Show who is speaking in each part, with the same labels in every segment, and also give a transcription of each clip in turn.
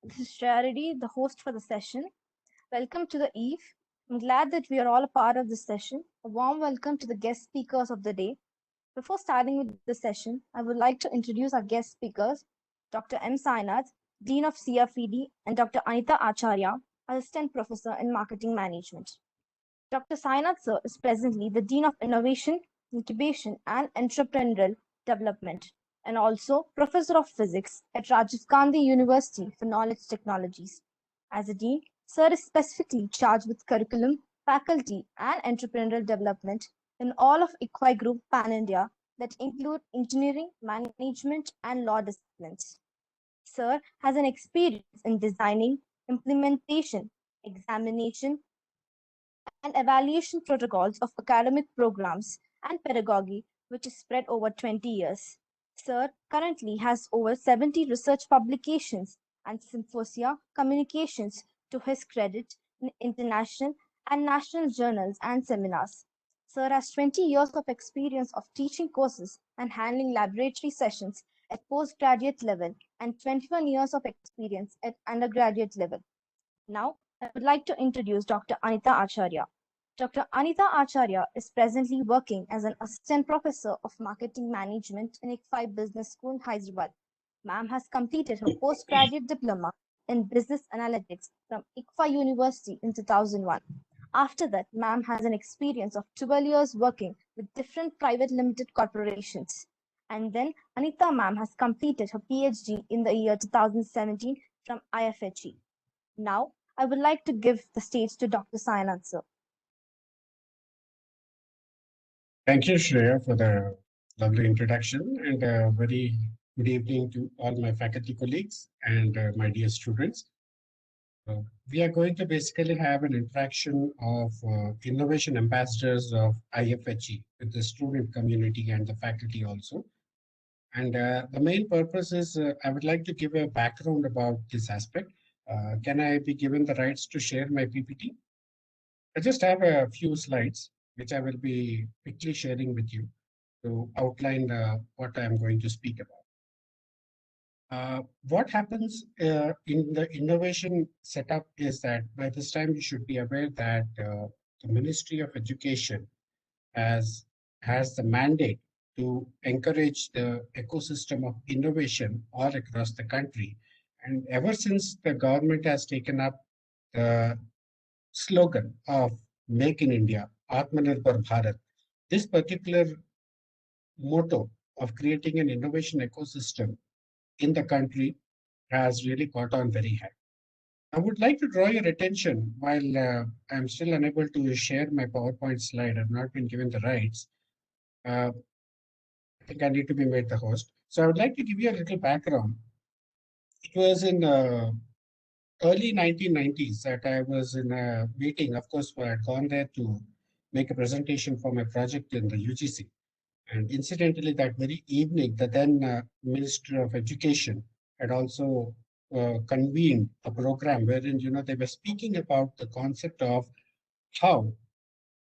Speaker 1: This is Charity, the host for the session. Welcome to the Eve. I'm glad that we are all a part of this session. A warm welcome to the guest speakers of the day. Before starting with the session, I would like to introduce our guest speakers, Dr. M. Sainath, Dean of CFED, and Dr. Anita Acharya, Assistant Professor in Marketing Management. Dr. Sainath sir is presently the Dean of Innovation, Incubation, and Entrepreneurial Development, and also Professor of Physics at Rajiv Gandhi University for Knowledge Technologies. As a Dean, Sir is specifically charged with curriculum, faculty, and entrepreneurial development in all of ICFAI Group Pan-India that include engineering, management, and law disciplines. Sir has an experience in designing, implementation, examination, and evaluation protocols of academic programs and pedagogy, which is spread over 20 years. Sir currently has over 70 research publications and symposia communications to his credit in international and national journals and seminars. Sir has 20 years of experience of teaching courses and handling laboratory sessions at postgraduate level and 21 years of experience at undergraduate level. Now, I would like to introduce Dr. Anita Acharya. Dr. Anita Acharya is presently working as an assistant professor of marketing management in ICFAI Business School, Hyderabad. Ma'am has completed her postgraduate diploma in business analytics from ICFAI University in 2001. After that, ma'am has an experience of 12 years working with different private limited corporations. And then Anita ma'am has completed her PhD in the year 2017 from IFHE. Now, I would like to give the stage to Dr. Sainath, sir.
Speaker 2: Thank you, Shreya, for the lovely introduction, and a very good evening to all my faculty colleagues and my dear students. We are going to basically have an interaction of innovation ambassadors of IFHE with the student community and the faculty also. And the main purpose is I would like to give a background about this aspect. Can I be given the rights to share my PPT? I just have a few slides, which I will be quickly sharing with you to outline what I am going to speak about. What happens in the innovation setup is that by this time you should be aware that the Ministry of Education has the mandate to encourage the ecosystem of innovation all across the country. And ever since the government has taken up the slogan of Make in India, Atmanirbhar Bharat, this particular motto of creating an innovation ecosystem in the country has really caught on very high. I would like to draw your attention while I'm still unable to share my PowerPoint slide. I've not been given the rights. I think I need to be made the host. So I would like to give you a little background. It was in early 1990s that I was in a meeting. Of course, I had gone there to make a presentation for my project in the UGC. And incidentally, that very evening, the then Minister of Education had also convened a program wherein, they were speaking about the concept of how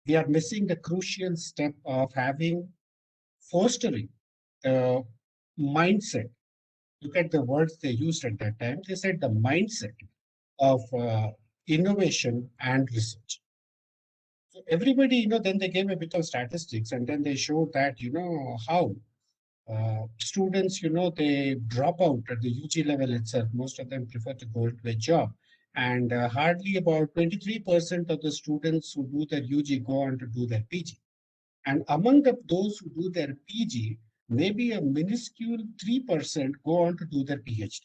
Speaker 2: we are missing the crucial step of fostering a mindset. Look at the words they used at that time. They said the mindset of innovation and research. So everybody, then they gave a bit of statistics and then they showed that, how students, they drop out at the UG level itself. Most of them prefer to go into a job. And hardly about 23% of the students who do their UG go on to do their PG. And among those who do their PG, maybe a minuscule 3% go on to do their PhD.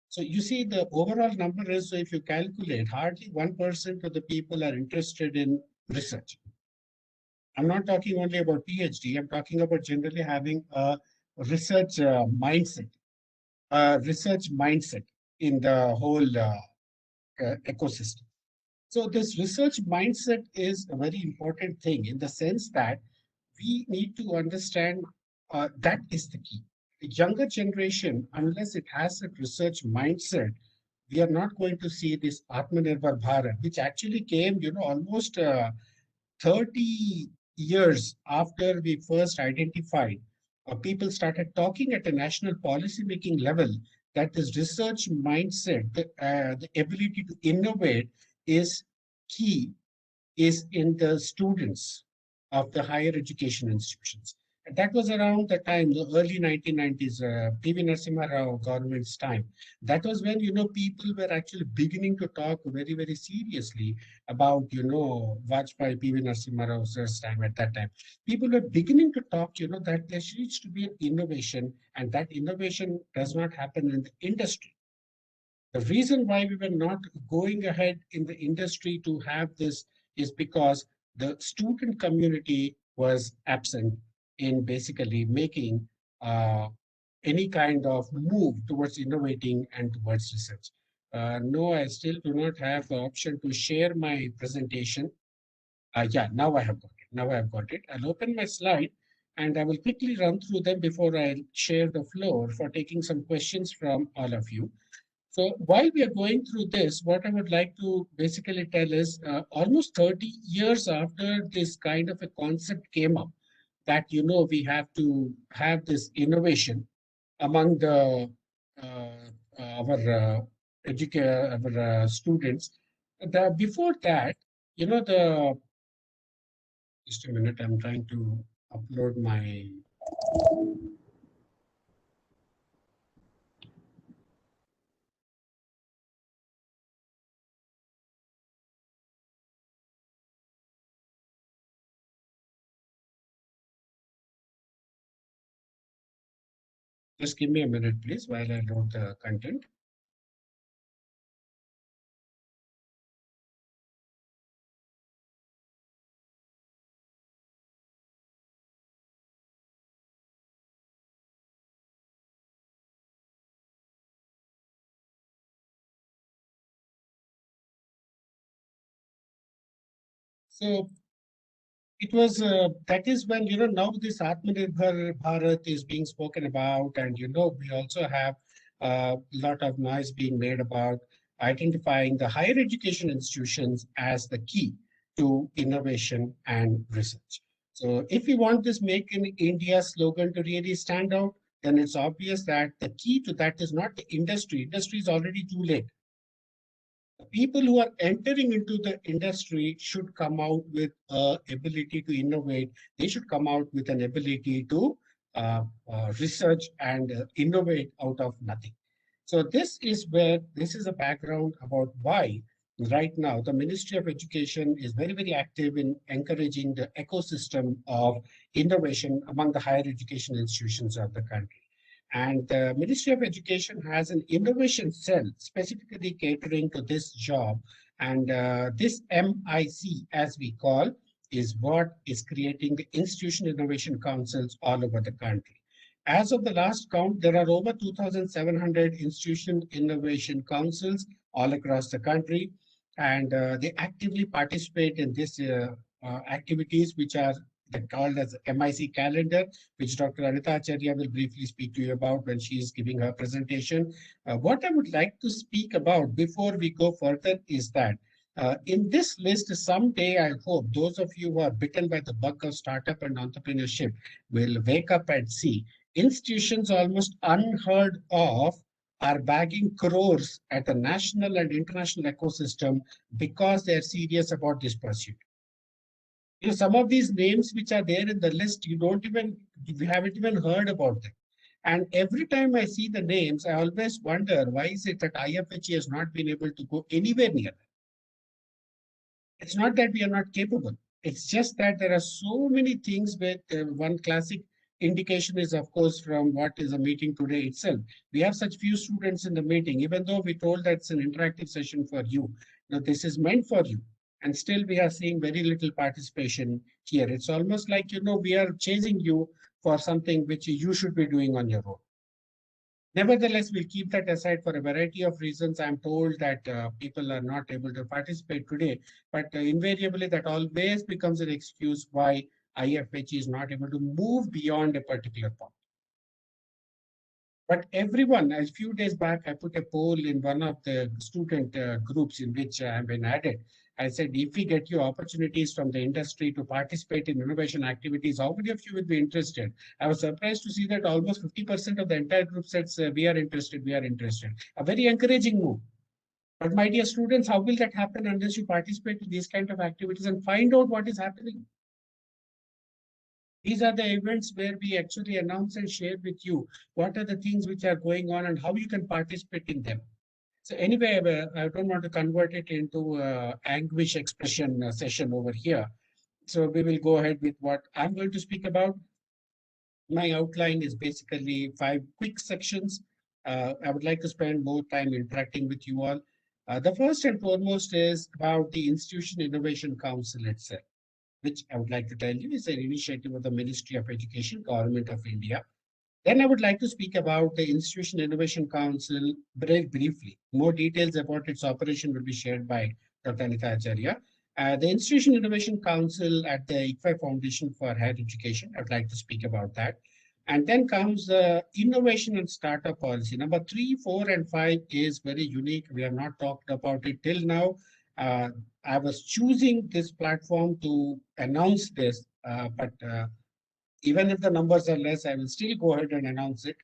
Speaker 2: So you see the overall number is, so if you calculate, hardly 1% of the people are interested in research. I'm not talking only about PhD, I'm talking about generally having a research mindset in the whole ecosystem. So this research mindset is a very important thing in the sense that we need to understand that is the key. The younger generation, unless it has a research mindset, we are not going to see this Atmanirbhar Bharat, which actually came, almost 30 years after we first identified. People started talking at a national policy making level that this research mindset, the ability to innovate is key, is in the students of the higher education institutions. And that was around the time, the early 1990s, P.V. Narasimha Rao government's time. That was when, people were actually beginning to talk very, very seriously about, Vajpayee, P.V. Narasimha Rao's time at that time. People were beginning to talk, that there needs to be an innovation, and that innovation does not happen in the industry. The reason why we were not going ahead in the industry to have this is because the student community was absent in basically making any kind of move towards innovating and towards research. No, I still do not have the option to share my presentation. Yeah, now I have got it. Now I have got it. I'll open my slide and I will quickly run through them before I share the floor for taking some questions from all of you. So while we are going through this, what I would like to basically tell is almost 30 years after this kind of a concept came up, that, we have to have this innovation among the our students. Before that, the just a minute, I'm trying to upload my. Just give me a minute, please, while I load the content. So it was that is when, now this Atmanirbhar Bharat is being spoken about, and we also have a lot of noise being made about identifying the higher education institutions as the key to innovation and research. So if we want this Make in India slogan to really stand out, then it's obvious that the key to that is not the industry. Industry is already too late. People who are entering into the industry should come out with ability to innovate. They should come out with an ability to research and innovate out of nothing. So this is a background about why right now the Ministry of Education is very, very active in encouraging the ecosystem of innovation among the higher education institutions of the country. And the Ministry of Education has an innovation cell specifically catering to this job. And this MIC, as we call, is what is creating the institution innovation councils all over the country. As of the last count, there are over 2,700 institution innovation councils all across the country. And they actively participate in these activities, which are called as MIC calendar, which Dr. Anita Acharya will briefly speak to you about when she is giving her presentation. What I would like to speak about before we go further is that in this list, someday I hope those of you who are bitten by the bug of startup and entrepreneurship will wake up and see institutions almost unheard of are bagging crores at the national and international ecosystem because they're serious about this pursuit. Some of these names which are there in the list, you haven't even heard about them. And every time I see the names, I always wonder, why is it that IFHE has not been able to go anywhere near them? It's not that we are not capable. It's just that there are so many things where one classic indication is, of course, from what is a meeting today itself. We have such few students in the meeting, even though we told that it's an interactive session for you. Now, this is meant for you. And still, we are seeing very little participation here. It's almost like, we are chasing you for something which you should be doing on your own. Nevertheless, we'll keep that aside for a variety of reasons. I'm told that people are not able to participate today, but invariably that always becomes an excuse why IFHE is not able to move beyond a particular point. But everyone, a few days back, I put a poll in one of the student groups in which I have been added. I said, if we get you opportunities from the industry to participate in innovation activities, how many of you would be interested? I was surprised to see that almost 50% of the entire group says, we are interested, we are interested. A very encouraging move. But my dear students, how will that happen unless you participate in these kind of activities and find out what is happening? These are the events where we actually announce and share with you what are the things which are going on and how you can participate in them. So anyway, I don't want to convert it into anguish expression session over here. So we will go ahead with what I'm going to speak about. My outline is basically 5 quick sections. I would like to spend more time interacting with you all. The first and foremost is about the Institution Innovation Council itself, which I would like to tell you is an initiative of the Ministry of Education, Government of India. Then I would like to speak about the Institution Innovation Council very briefly. More details about its operation will be shared by Dr. Anita Acharya. The Institution Innovation Council at the IcfaiTech Foundation for Higher Education, I would like to speak about that. And then comes the innovation and startup policy. Number 3, 4, and 5 is very unique. We have not talked about it till now. I was choosing this platform to announce this, but even if the numbers are less, I will still go ahead and announce it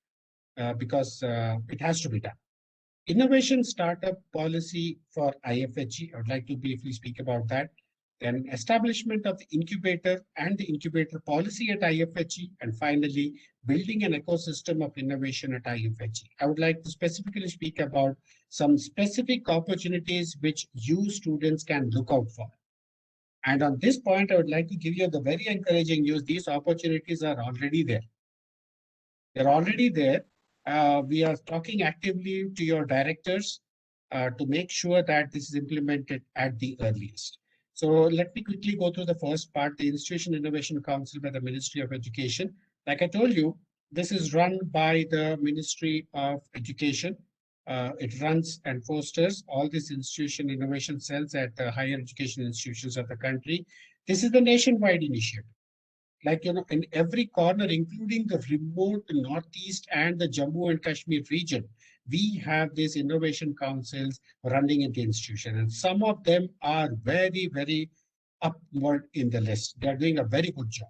Speaker 2: because it has to be done. Innovation startup policy for IFHE. I would like to briefly speak about that. Then establishment of the incubator and the incubator policy at IFHE. And finally, building an ecosystem of innovation at IFHE. I would like to specifically speak about some specific opportunities which you students can look out for. And on this point, I would like to give you the very encouraging news. These opportunities are already there. They're already there. We are talking actively to your directors to make sure that this is implemented at the earliest. So let me quickly go through the first part, the Institution Innovation Council by the Ministry of Education. Like I told you, this is run by the Ministry of Education. It runs and fosters all these institution innovation cells at the higher education institutions of the country. This is the nationwide initiative. Like, in every corner, including the remote Northeast and the Jammu and Kashmir region, we have these innovation councils running in the institution. And some of them are very, very upward in the list. They're doing a very good job.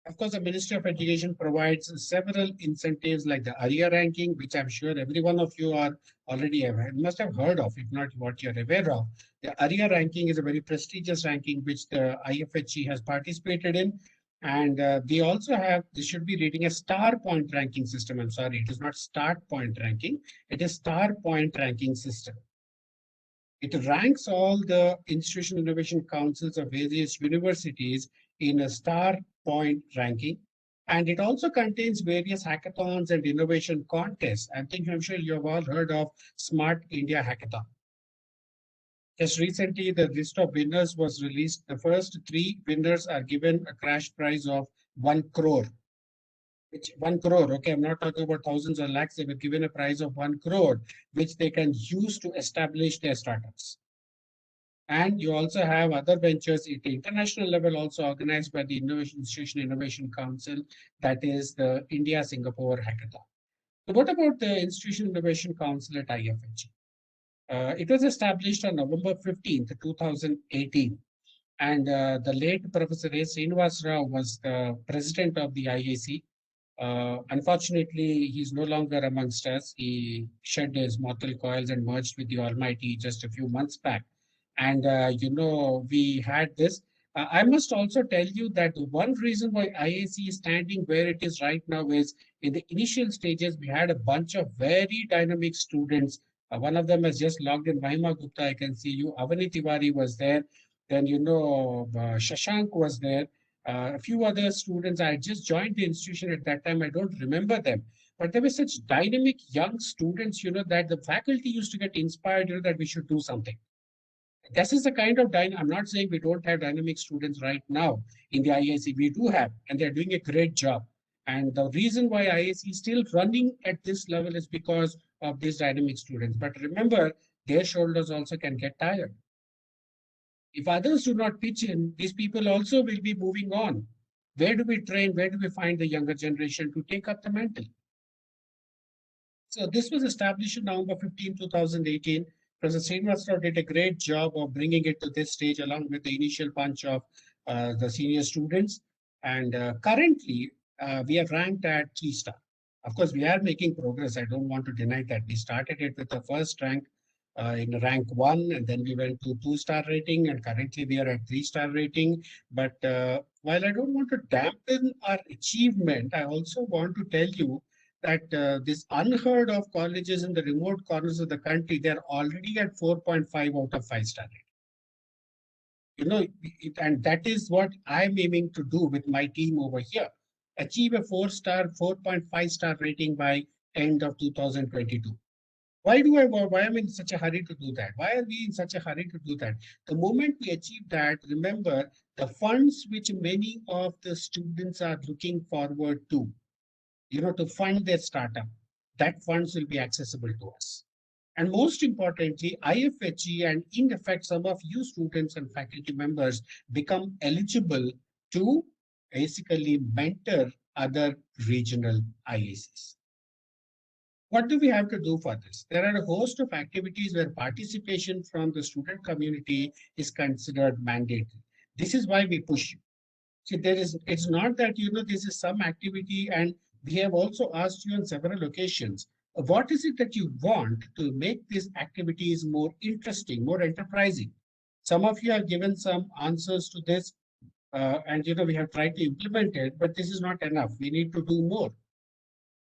Speaker 2: Of course, the Ministry of Education provides several incentives like the ARIA ranking, which I'm sure every one of you are already aware, must have heard of, if not what you're aware of. The ARIA ranking is a very prestigious ranking which the IFHE has participated in. And we also have, this should be reading a star point ranking system. I'm sorry, it is not start point ranking. It is star point ranking system. It ranks all the institution innovation councils of various universities in a star point ranking. And it also contains various hackathons and innovation contests. I'm sure you have all heard of Smart India Hackathon. Just recently, the list of winners was released. The first 3 winners are given a cash prize of 1 crore. Which 1 crore, okay, I'm not talking about thousands or lakhs. They were given a prize of 1 crore, which they can use to establish their startups. And you also have other ventures at the international level, also organized by the Institution Innovation Council, that is the India-Singapore Hackathon. So what about the Institution Innovation Council at IFHE? It was established on November 15th, 2018. And the late Professor A. Srinivas Rao was the president of the IIC. Unfortunately, he's no longer amongst us. He shed his mortal coils and merged with the Almighty just a few months back. And, we had this. I must also tell you that the one reason why IIC is standing where it is right now is in the initial stages, we had a bunch of very dynamic students. One of them has just logged in, Mahima Gupta, I can see you. Avani Tiwari was there. Then, Shashank was there. A few other students, I had just joined the institution at that time. I don't remember them. But there were such dynamic young students, that the faculty used to get inspired, that we should do something. This is the kind of I'm not saying we don't have dynamic students right now in the IIC. We do have, and they're doing a great job. And the reason why IIC is still running at this level is because of these dynamic students. But remember, their shoulders also can get tired. If others do not pitch in, these people also will be moving on. Where do we train? Where do we find the younger generation to take up the mantle? So this was established on November 15, 2018. Professor Srinivasrao did a great job of bringing it to this stage along with the initial punch of the senior students. And currently, we are ranked at 3-star. Of course, we are making progress. I don't want to deny that. We started it with the first rank in rank 1, and then we went to 2-star rating, and currently we are at 3-star rating. But while I don't want to dampen our achievement, I also want to tell you that this unheard of colleges in the remote corners of the country, they're already at 4.5 out of 5-star rating. And that is what I'm aiming to do with my team over here. Achieve a 4-star, 4.5-star rating by end of 2022. Why am I in such a hurry to do that? Why are we in such a hurry to do that? The moment we achieve that, remember the funds which many of the students are looking forward to, to fund their startup, that funds will be accessible to us. And most importantly, IFHE and in effect, some of you students and faculty members become eligible to basically mentor other regional IICs. What do we have to do for this? There are a host of activities where participation from the student community is considered mandatory. This is why we push you. See, it's not that, this is some activity, and we have also asked you on several occasions, what is it that you want to make these activities more interesting, more enterprising? Some of you have given some answers to this, and, we have tried to implement it, but this is not enough. We need to do more.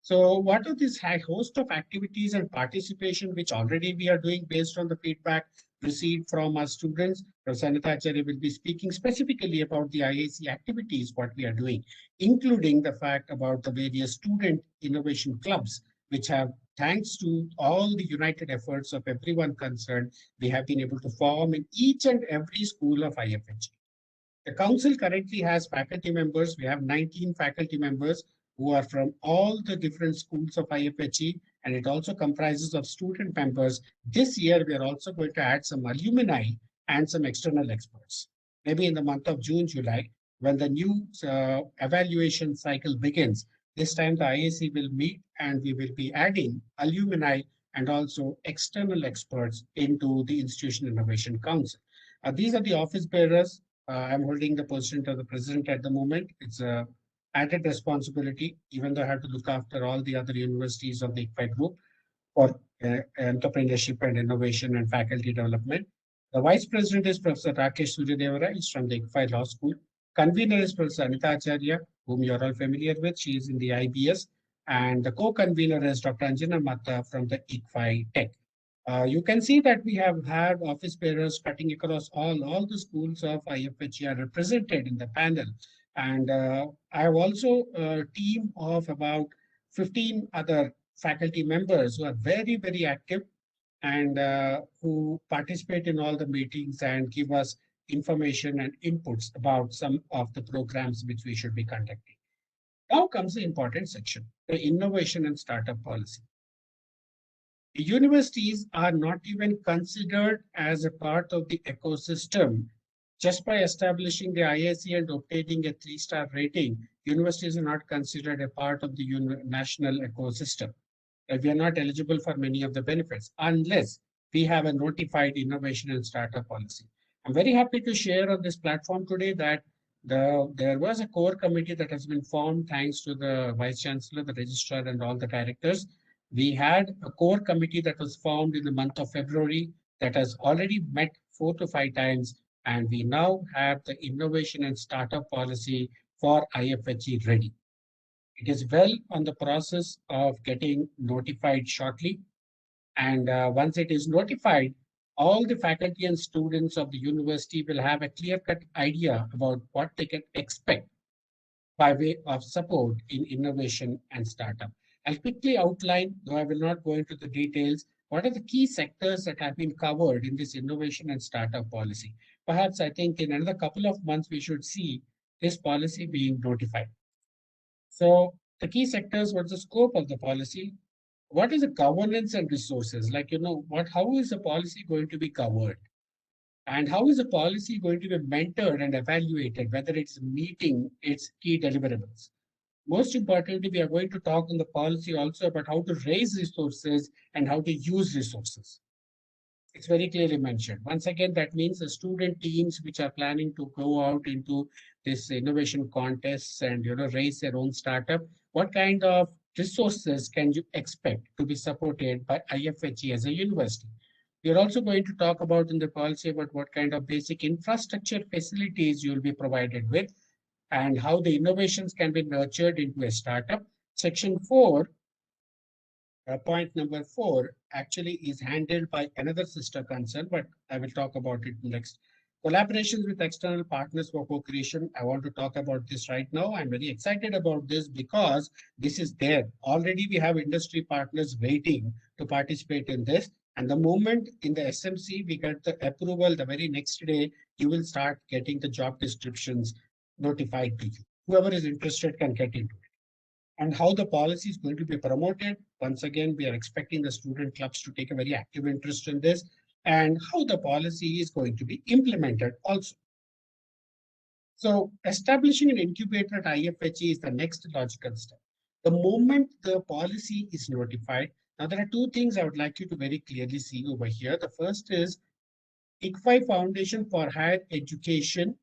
Speaker 2: So what are this host of activities and participation, which already we are doing based on the feedback received from our students? Professor Anita Acharya will be speaking specifically about the IIC activities, what we are doing, including the fact about the various student innovation clubs, which have, thanks to all the united efforts of everyone concerned, we have been able to form in each and every school of IFHE. The council currently has faculty members. We have 19 faculty members who are from all the different schools of IFHE, and it also comprises of student members. This year, we are also going to add some alumni and some external experts. Maybe in the month of June, July, when the new evaluation cycle begins, this time the IIC will meet and we will be adding alumni and also external experts into the Institution Innovation Council. These are the office bearers. I'm holding the position of the president at the moment. It's a added responsibility, even though I have to look after all the other universities of the ICFAI group for entrepreneurship and innovation and faculty development. The vice president is Professor Rakesh Suryadevara. He's from the ICFAI Law School. Convener is Professor Anita Acharya, whom you're all familiar with. She is in the IBS. And the co-convener is Dr. Anjana Matta from the IcfaiTech. You can see that we have had office bearers cutting across all the schools of IFHE are represented in the panel. And I have also a team of about 15 other faculty members who are very, very active and who participate in all the meetings and give us information and inputs about some of the programs which we should be conducting. Now comes the important section, the innovation and startup policy. Universities are not even considered as a part of the ecosystem. Just by establishing the IIC and obtaining a 3-star rating, universities are not considered a part of the national ecosystem. We are not eligible for many of the benefits unless we have a notified innovation and startup policy. I'm very happy to share on this platform today that there was a core committee that has been formed thanks to the Vice Chancellor, the Registrar, and all the directors. We had a core committee that was formed in the month of February that has already met 4 to 5 times, and we now have the innovation and startup policy for IFHE ready. It is well on the process of getting notified shortly. And once it is notified, all the faculty and students of the university will have a clear-cut idea about what they can expect by way of support in innovation and startup. I'll quickly outline, though I will not go into the details, what are the key sectors that have been covered in this innovation and startup policy. Perhaps I think in another couple of months, we should see this policy being notified. So the key sectors, what's the scope of the policy? What is the governance and resources? Like, how is the policy going to be covered? And how is the policy going to be mentored and evaluated, whether it's meeting its key deliverables? Most importantly, we are going to talk in the policy also about how to raise resources and how to use resources. It's very clearly mentioned. Once again, that means the student teams which are planning to go out into this innovation contests and raise their own startup, what kind of resources can you expect to be supported by IFHE as a university? We are also going to talk about in the policy about what kind of basic infrastructure facilities you will be provided with and how the innovations can be nurtured into a startup. Section 4, point number 4 actually is handled by another sister concern, but I will talk about it next. Collaborations with external partners for co-creation. I want to talk about this right now. I'm very excited about this because this is there. Already we have industry partners waiting to participate in this. And the moment in the SMC we get the approval, the very next day, you will start getting the job descriptions notified to you. Whoever is interested can get into it. And how the policy is going to be promoted. Once again, we are expecting the student clubs to take a very active interest in this, and how the policy is going to be implemented also. So establishing an incubator at IFHE is the next logical step. The moment the policy is notified, now there are two things I would like you to very clearly see over here. The first is ICFAI Foundation for Higher Education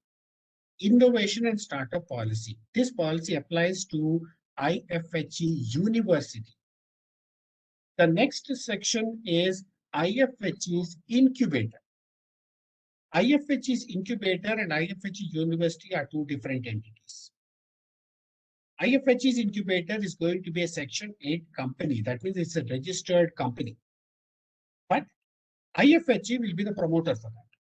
Speaker 2: Innovation and Startup Policy. This policy applies to IFHE University. The next section is IFHE's incubator. IFHE's incubator and IFHE University are two different entities. IFHE's incubator is going to be a Section 8 company. That means it's a registered company. But IFHE will be the promoter for that.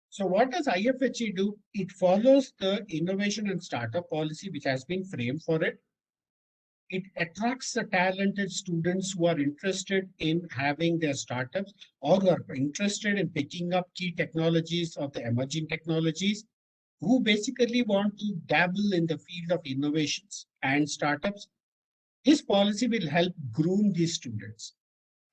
Speaker 2: So what does IFHE do? It follows the innovation and startup policy which has been framed for it. It attracts the talented students who are interested in having their startups or who are interested in picking up key technologies of the emerging technologies, who basically want to dabble in the field of innovations and startups. This policy will help groom these students.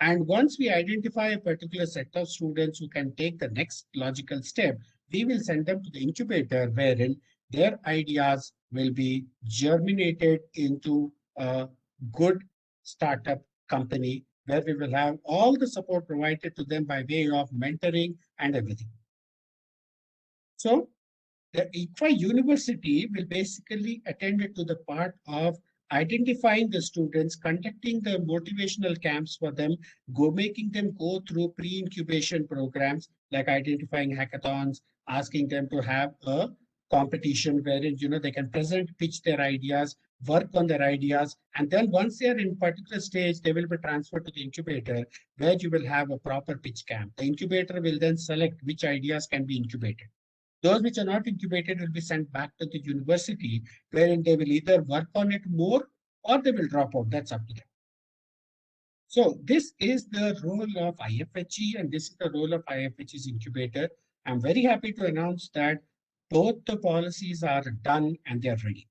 Speaker 2: And once we identify a particular set of students who can take the next logical step, we will send them to the incubator wherein their ideas will be germinated into a good startup company where we will have all the support provided to them by way of mentoring and everything. So the ICFAI University will basically attend to the part of identifying the students, conducting the motivational camps for them, making them go through pre-incubation programs like identifying hackathons, asking them to have a competition wherein they can present, pitch their ideas, work on their ideas, and then once they are in particular stage, they will be transferred to the incubator where you will have a proper pitch camp. The incubator will then select which ideas can be incubated. Those which are not incubated will be sent back to the university, wherein they will either work on it more or they will drop out. That's up to them. So this is the role of IFHE and this is the role of IFHE's incubator. I'm very happy to announce that both the policies are done and they are ready.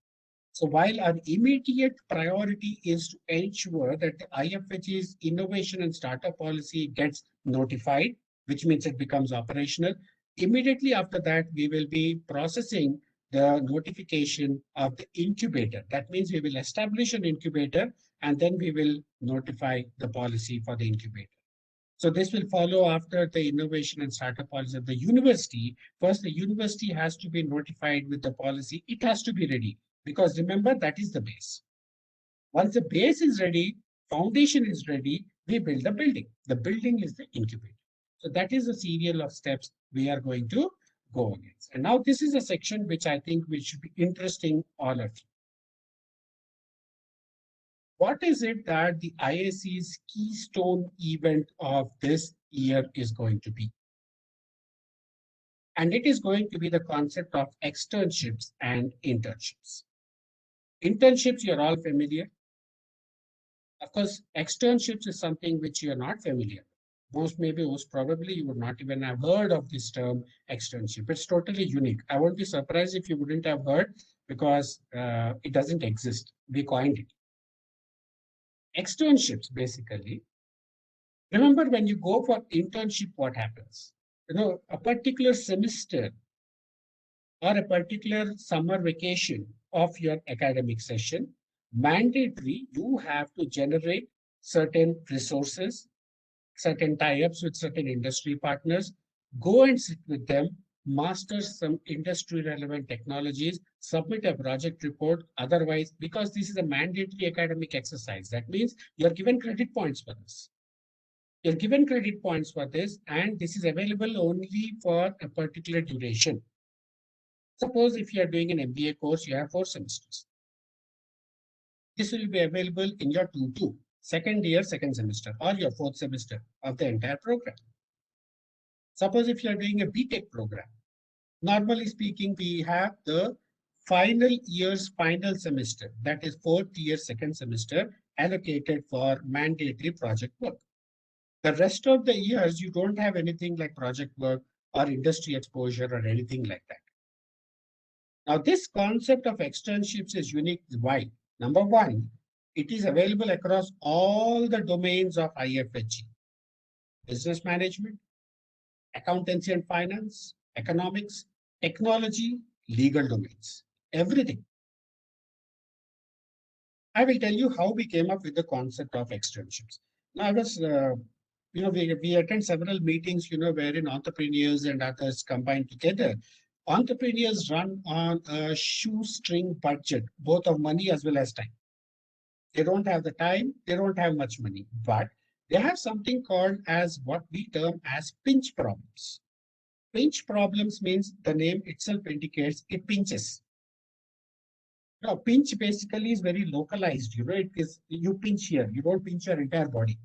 Speaker 2: So while our immediate priority is to ensure that the IFHE's innovation and startup policy gets notified, which means it becomes operational, immediately after that, we will be processing the notification of the incubator. That means we will establish an incubator and then we will notify the policy for the incubator. So this will follow after the innovation and startup policy of the university. First, the university has to be notified with the policy. It has to be ready because remember, that is the base. Once the base is ready, foundation is ready, we build the building. The building is the incubator. So that is a serial of steps we are going to go against. And now this is a section which I think which should be interesting all of you. What is it that the IIC's keystone event of this year is going to be? And it is going to be the concept of externships and internships. Internships, you're all familiar. Of course, externships is something which you're not familiar with. Most probably you would not even have heard of this term externship. It's totally unique. I won't be surprised if you wouldn't have heard because it doesn't exist. We coined it. Externships, basically. Remember when you go for internship, what happens? A particular semester or a particular summer vacation of your academic session, mandatory, you have to generate certain resources, certain tie-ups with certain industry partners, go and sit with them, master some industry relevant technologies, submit a project report. Otherwise, because this is a mandatory academic exercise, that means you're given credit points for this. You're given credit points for this, and this is available only for a particular duration. Suppose if you are doing an MBA course, you have 4 semesters. This will be available in your 2-2, second year, second semester, or your 4th semester of the entire program. Suppose if you are doing a BTech program, normally speaking, we have the final year's final semester, that is 4th year, second semester, allocated for mandatory project work. The rest of the years, you don't have anything like project work or industry exposure or anything like that. Now, this concept of externships is unique. Why? Number one, it is available across all the domains of IFHE: business management, accountancy and finance, economics, technology, legal domains, everything. I will tell you how we came up with the concept of externships. Now, I was, we attend several meetings, wherein entrepreneurs and others combine together. Entrepreneurs run on a shoestring budget, both of money as well as time. They don't have the time, they don't have much money, but they have something called as what we term as pinch problems. Pinch problems means the name itself indicates it pinches. Now, pinch basically is very localized. It is you pinch here, you don't pinch your entire body.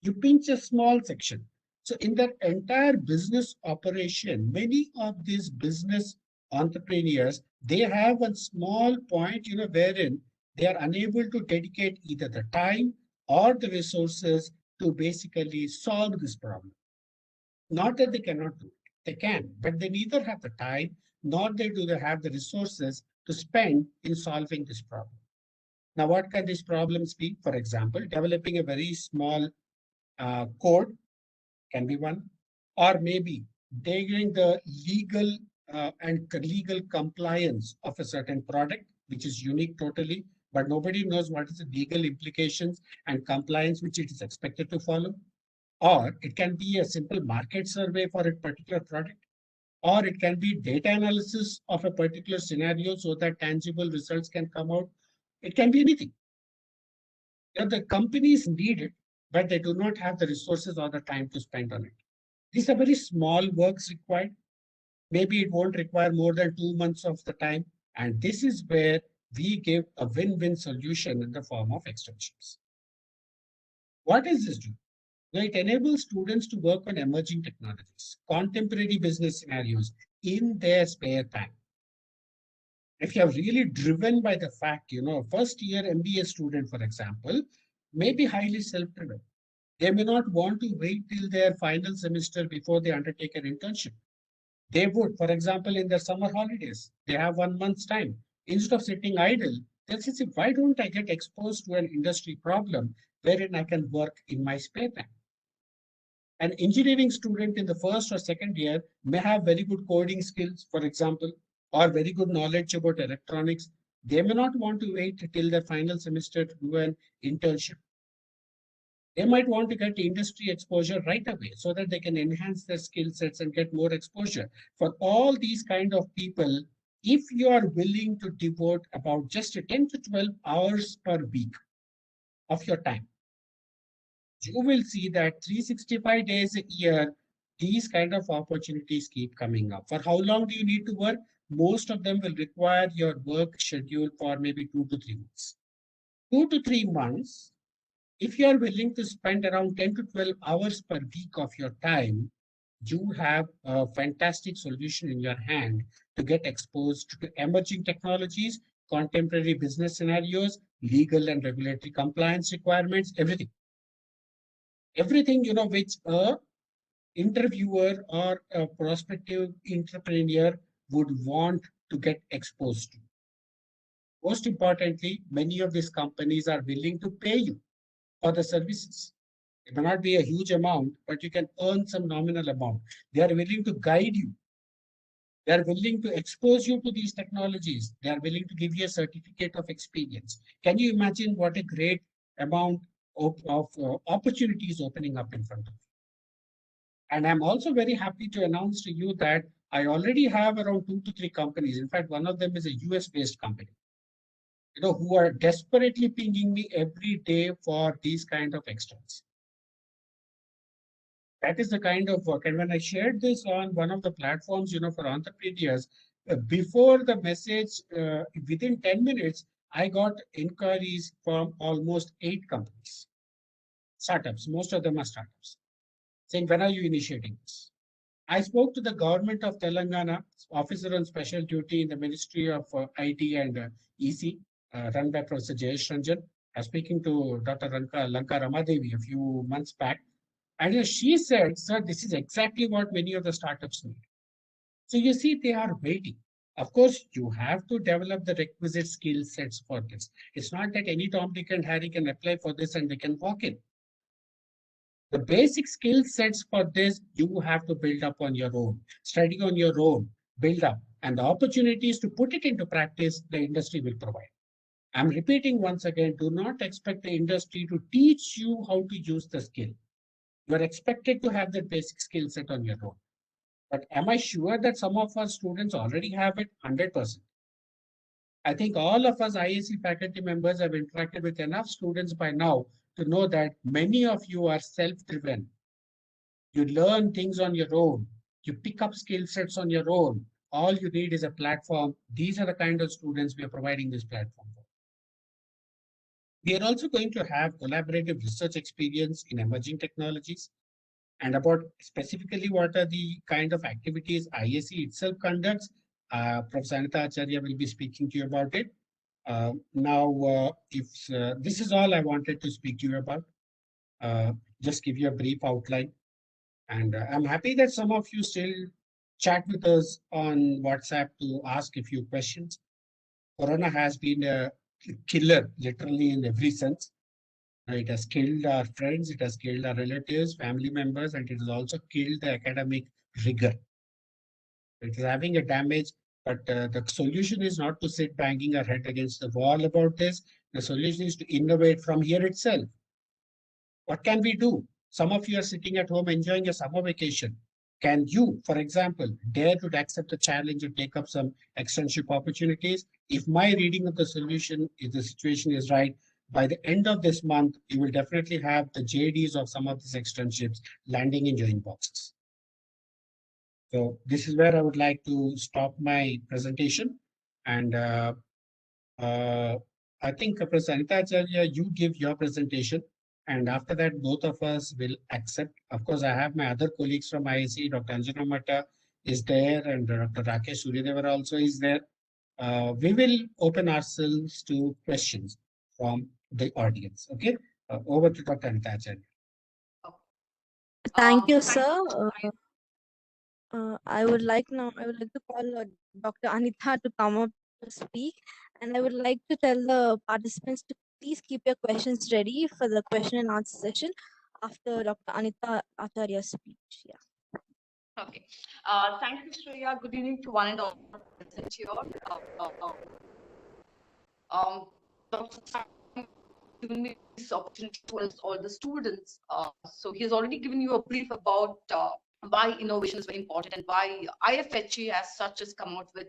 Speaker 2: You pinch a small section. So in that entire business operation, many of these business entrepreneurs, they have a small point, wherein they are unable to dedicate either the time or the resources to basically solve this problem. Not that they cannot do it. They can, but they neither have the time nor do they have the resources to spend in solving this problem. Now, what can these problems be? For example, developing a very small code can be one, or maybe taking the legal and legal compliance of a certain product, which is unique totally, but nobody knows what is the legal implications and compliance which it is expected to follow. Or it can be a simple market survey for a particular product, or it can be data analysis of a particular scenario so that tangible results can come out. It can be anything. The companies need it, but they do not have the resources or the time to spend on it. These are very small works required. Maybe it won't require more than 2 months of the time. And this is where we give a win-win solution in the form of externships. What does this do? Now, it enables students to work on emerging technologies, contemporary business scenarios in their spare time. If you're really driven by the fact, first year MBA student, for example, may be highly self-driven. They may not want to wait till their final semester before they undertake an internship. They would, for example, in their summer holidays, they have 1 month's time. Instead of sitting idle, they'll say, why don't I get exposed to an industry problem wherein I can work in my spare time? An engineering student in the first or second year may have very good coding skills, for example, or very good knowledge about electronics. They may not want to wait till their final semester to do an internship. They might want to get industry exposure right away so that they can enhance their skill sets and get more exposure. For all these kind of people, if you are willing to devote about just 10 to 12 hours per week of your time, you will see that 365 days a year, these kind of opportunities keep coming up. For how long do you need to work? Most of them will require your work schedule for maybe 2 to 3 months. 2 to 3 months, if you are willing to spend around 10 to 12 hours per week of your time, you have a fantastic solution in your hand to get exposed to emerging technologies, contemporary business scenarios, legal and regulatory compliance requirements, everything. Everything, which a interviewer or a prospective entrepreneur would want to get exposed to. Most importantly, many of these companies are willing to pay you for the services. It may not be a huge amount, but you can earn some nominal amount. They are willing to guide you. They are willing to expose you to these technologies. They are willing to give you a certificate of experience. Can you imagine what a great amount opportunities opening up in front of you. And I'm also very happy to announce to you that I already have around 2 to 3 companies. In fact, one of them is a US-based company, who are desperately pinging me every day for these kind of extras. That is the kind of work. And when I shared this on one of the platforms, for entrepreneurs, before the message, within 10 minutes, I got inquiries from almost 8 companies, startups. Most of them are startups, saying, when are you initiating this? I spoke to the government of Telangana, officer on special duty in the Ministry of IT and EC, run by Professor Jayesh Ranjan. I was speaking to Dr. Lanka Ramadevi a few months back. And she said, sir, this is exactly what many of the startups need. So you see, they are waiting. Of course, you have to develop the requisite skill sets for this. It's not that any Tom, Dick, and Harry can apply for this and they can walk in. The basic skill sets for this, you have to build up on your own, study on your own, build up. And the opportunities to put it into practice, the industry will provide. I'm repeating once again, do not expect the industry to teach you how to use the skill. You're expected to have that basic skill set on your own. But am I sure that some of our students already have it? 100%. I think all of us IIC faculty members have interacted with enough students by now to know that many of you are self-driven. You learn things on your own. You pick up skill sets on your own. All you need is a platform. These are the kind of students we are providing this platform for. We are also going to have collaborative research experience in emerging technologies. And about specifically what are the kind of activities IIC itself conducts, Professor Anita Acharya will be speaking to you about it. This is all I wanted to speak to you about, just give you a brief outline. And I'm happy that some of you still chat with us on WhatsApp to ask a few questions. Corona has been a killer, literally in every sense. It has killed our friends, it has killed our relatives, family members, and it has also killed the academic rigor. It is having a damage, but the solution is not to sit banging our head against the wall about this. The solution is to innovate from here itself. What can we do? Some of you are sitting at home enjoying a summer vacation. Can you, for example, dare to accept the challenge and take up some externship opportunities? If my reading of the solution, if the situation is right, by the end of this month, you will definitely have the JDs of some of these externships landing in your inboxes. So this is where I would like to stop my presentation. And I think Professor Anita Acharya, you give your presentation. And after that, both of us will accept. Of course, I have my other colleagues from IIC, Dr. Anjana Mata is there, and Dr. Rakesh Suryadevara also is there. We will open ourselves to questions from the audience. Okay, over to Dr. Anita Acharya.
Speaker 1: Thank you, sir. I would like to call Dr. Anitha to come up to speak, and I would like to tell the participants to please keep your questions ready for the question and answer session after Dr. Anita Acharya's speech. Yeah.
Speaker 3: Okay. Thank you, Shreya. Good evening to one and all present here. Dr. Sam given me this opportunity to us all the students. So he has already given you a brief about why innovation is very important and why IFHE as such has come out with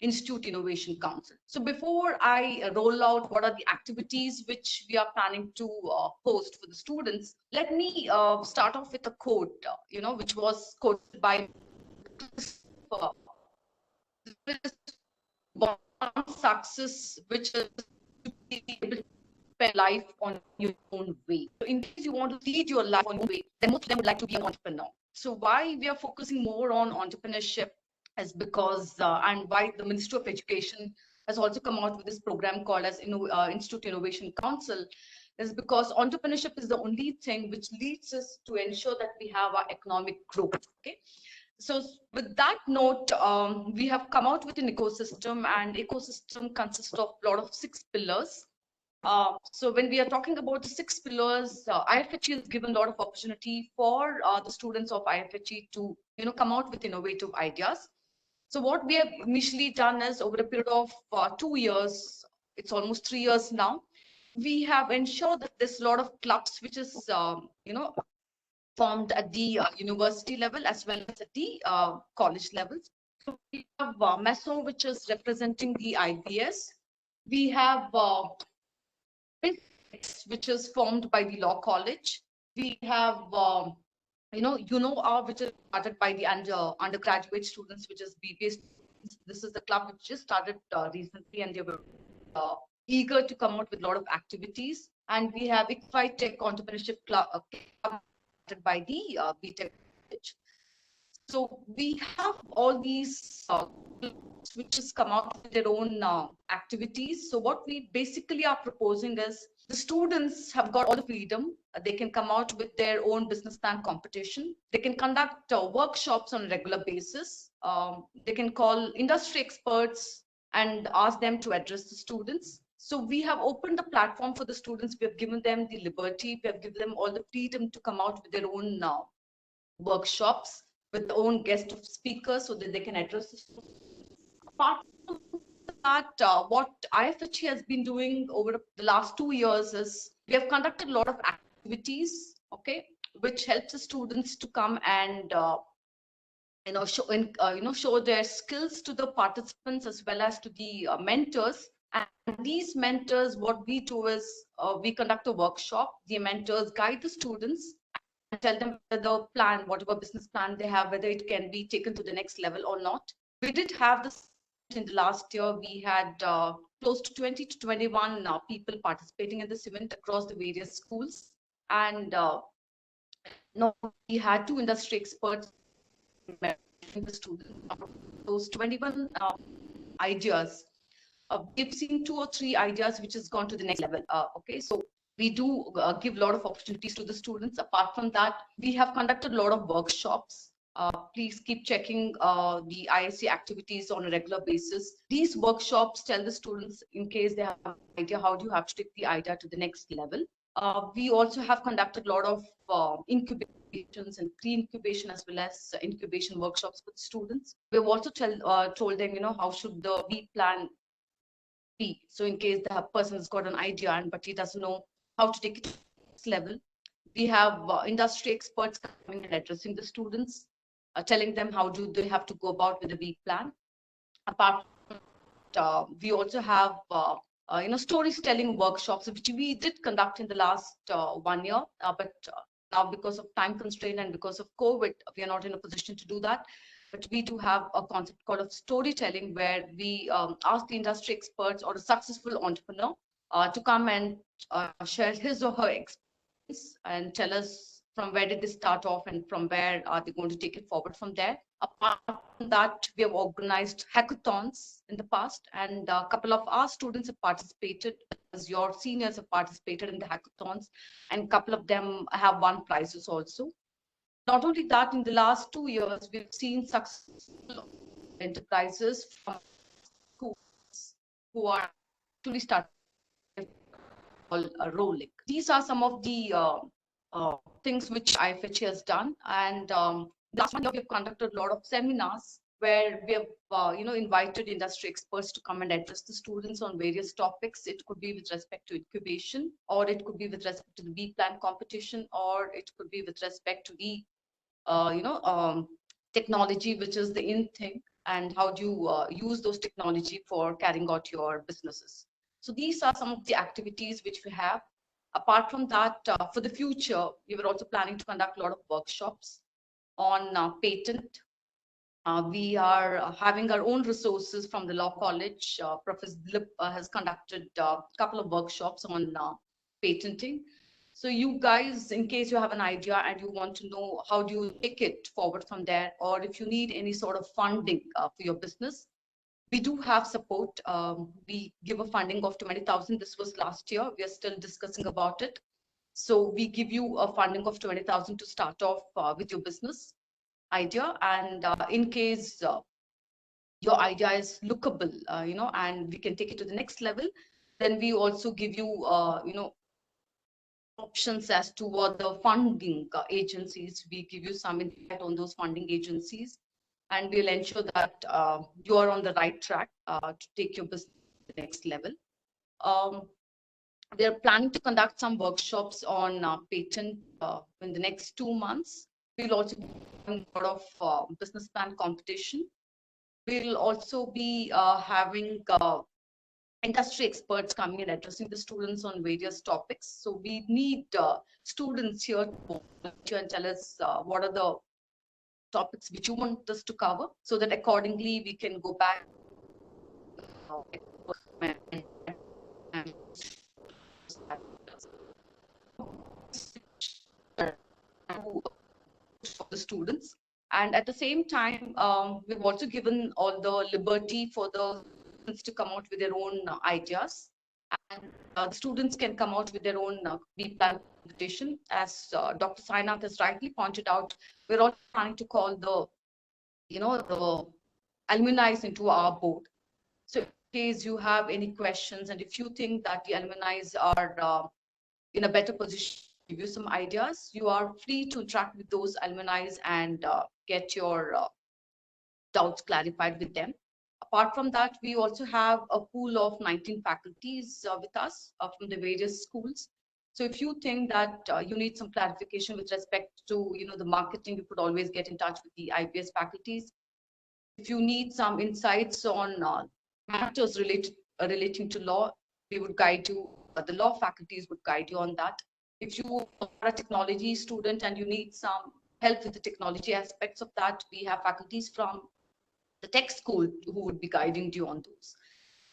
Speaker 3: Institute Innovation Council. So before I roll out what are the activities which we are planning to host for the students, let me start off with a quote, which was quoted by success, which is to be able to spend life on your own way. So in case you want to lead your life on your own way, then most of them would like to be an entrepreneur. So why we are focusing more on entrepreneurship is because, and why the Ministry of Education has also come out with this program called as Institute Innovation Council, is because entrepreneurship is the only thing which leads us to ensure that we have our economic growth. Okay. So with that note, we have come out with an ecosystem, and ecosystem consists of a lot of 6 pillars. So when we are talking about the 6 pillars, IFHE has given a lot of opportunity for the students of IFHE to come out with innovative ideas. So what we have initially done is over a period of 2 years, it's almost 3 years now, we have ensured that there's a lot of clubs which is, formed at the university level as well as at the college levels. So we have MESO, which is representing the IBS. We have which is formed by the law college. We have which is started by the undergraduate students, which is BBA students. This is the club which just started recently, and they were eager to come out with a lot of activities. And we have IcfaiTech Entrepreneurship Club started by the BTech college. So we have all these which has come out with their own activities. So what we basically are proposing is the students have got all the freedom. They can come out with their own business plan competition. They can conduct workshops on a regular basis. They can call industry experts and ask them to address the students. So we have opened the platform for the students. We have given them the liberty. We have given them all the freedom to come out with their own workshops with their own guest of speakers so that they can address the students. Apart from that, what IFHE has been doing over the last 2 years is we have conducted a lot of activities, okay, which helps the students to come and show their skills to the participants as well as to the mentors. And these mentors, what we do is we conduct a workshop. The mentors guide the students and tell them whether the plan, whatever business plan they have, whether it can be taken to the next level or not. We did have this in the last year. We had close to 20 to 21 people participating in this event across the various schools. And we had 2 industry experts the students. Those 21 ideas, we've seen 2 or 3 ideas which has gone to the next level. Okay, so we do give a lot of opportunities to the students. Apart from that, we have conducted a lot of workshops. Please keep checking the IIC activities on a regular basis. These workshops tell the students, in case they have an idea, how do you have to take the idea to the next level. We also have conducted a lot of incubations and pre-incubation as well as incubation workshops with students. We've also told them, how should the B plan be. So in case the person's got an idea but he doesn't know how to take it to the next level, we have industry experts coming and addressing the students, telling them how do they have to go about with the B plan. Apart from that, we also have storytelling workshops, which we did conduct in the last 1 year, but now because of time constraint and because of COVID, we are not in a position to do that. But we do have a concept called of storytelling, where we ask the industry experts or a successful entrepreneur to come and share his or her experience and tell us from where did they start off and from where are they going to take it forward from there. Apart from that, we have organized hackathons in the past, and a couple of our students have participated, as your seniors have participated in the hackathons, and a couple of them have won prizes also. Not only that, in the last 2 years, we've seen successful enterprises from schools who are actually starting rolling. These are some of the things which IFHE has done. And last 1 year, we've conducted a lot of seminars where we have invited industry experts to come and address the students on various topics. It could be with respect to incubation, or it could be with respect to the B plan competition, or it could be with respect to the technology, which is the in thing, and how do you use those technology for carrying out your businesses. So these are some of the activities which we have. Apart from that, for the future, we were also planning to conduct a lot of workshops on patent. We are having our own resources from the law college. Professor Dilip has conducted a couple of workshops on patenting. So you guys, in case you have an idea and you want to know how do you take it forward from there, or if you need any sort of funding for your business, we do have support. We give a funding of 20,000. This was last year. We are still discussing about it. So we give you a funding of 20,000 to start off with your business idea. And in case your idea is lookable, and we can take it to the next level, then we also give you, options as to what the funding agencies. We give you some insight on those funding agencies, and we'll ensure that you are on the right track to take your business to the next level. Um, We are planning to conduct some workshops on patent in the next 2 months. We'll also be having a lot of business plan competition. We'll also be having industry experts coming and addressing the students on various topics. So we need students here to volunteer and tell us what are the topics which you want us to cover, so that accordingly we can go back and for the students. And at the same time, we've also given all the liberty for the students to come out with their own ideas. And the students can come out with their own B-plan presentation. As Dr. Sainath has rightly pointed out, we're also planning to call the, the alumni into our board. So in case you have any questions, and if you think that the alumni are in a better position to give you some ideas, you are free to interact with those alumni and get your doubts clarified with them. Apart from that, we also have a pool of 19 faculties with us from the various schools. So if you think that you need some clarification with respect to the marketing, you could always get in touch with the IPS faculties. If you need some insights on matters relating to law, we would guide you. The law faculties would guide you on that. If you are a technology student and you need some help with the technology aspects of that, we have faculties from the tech school who would be guiding you on those.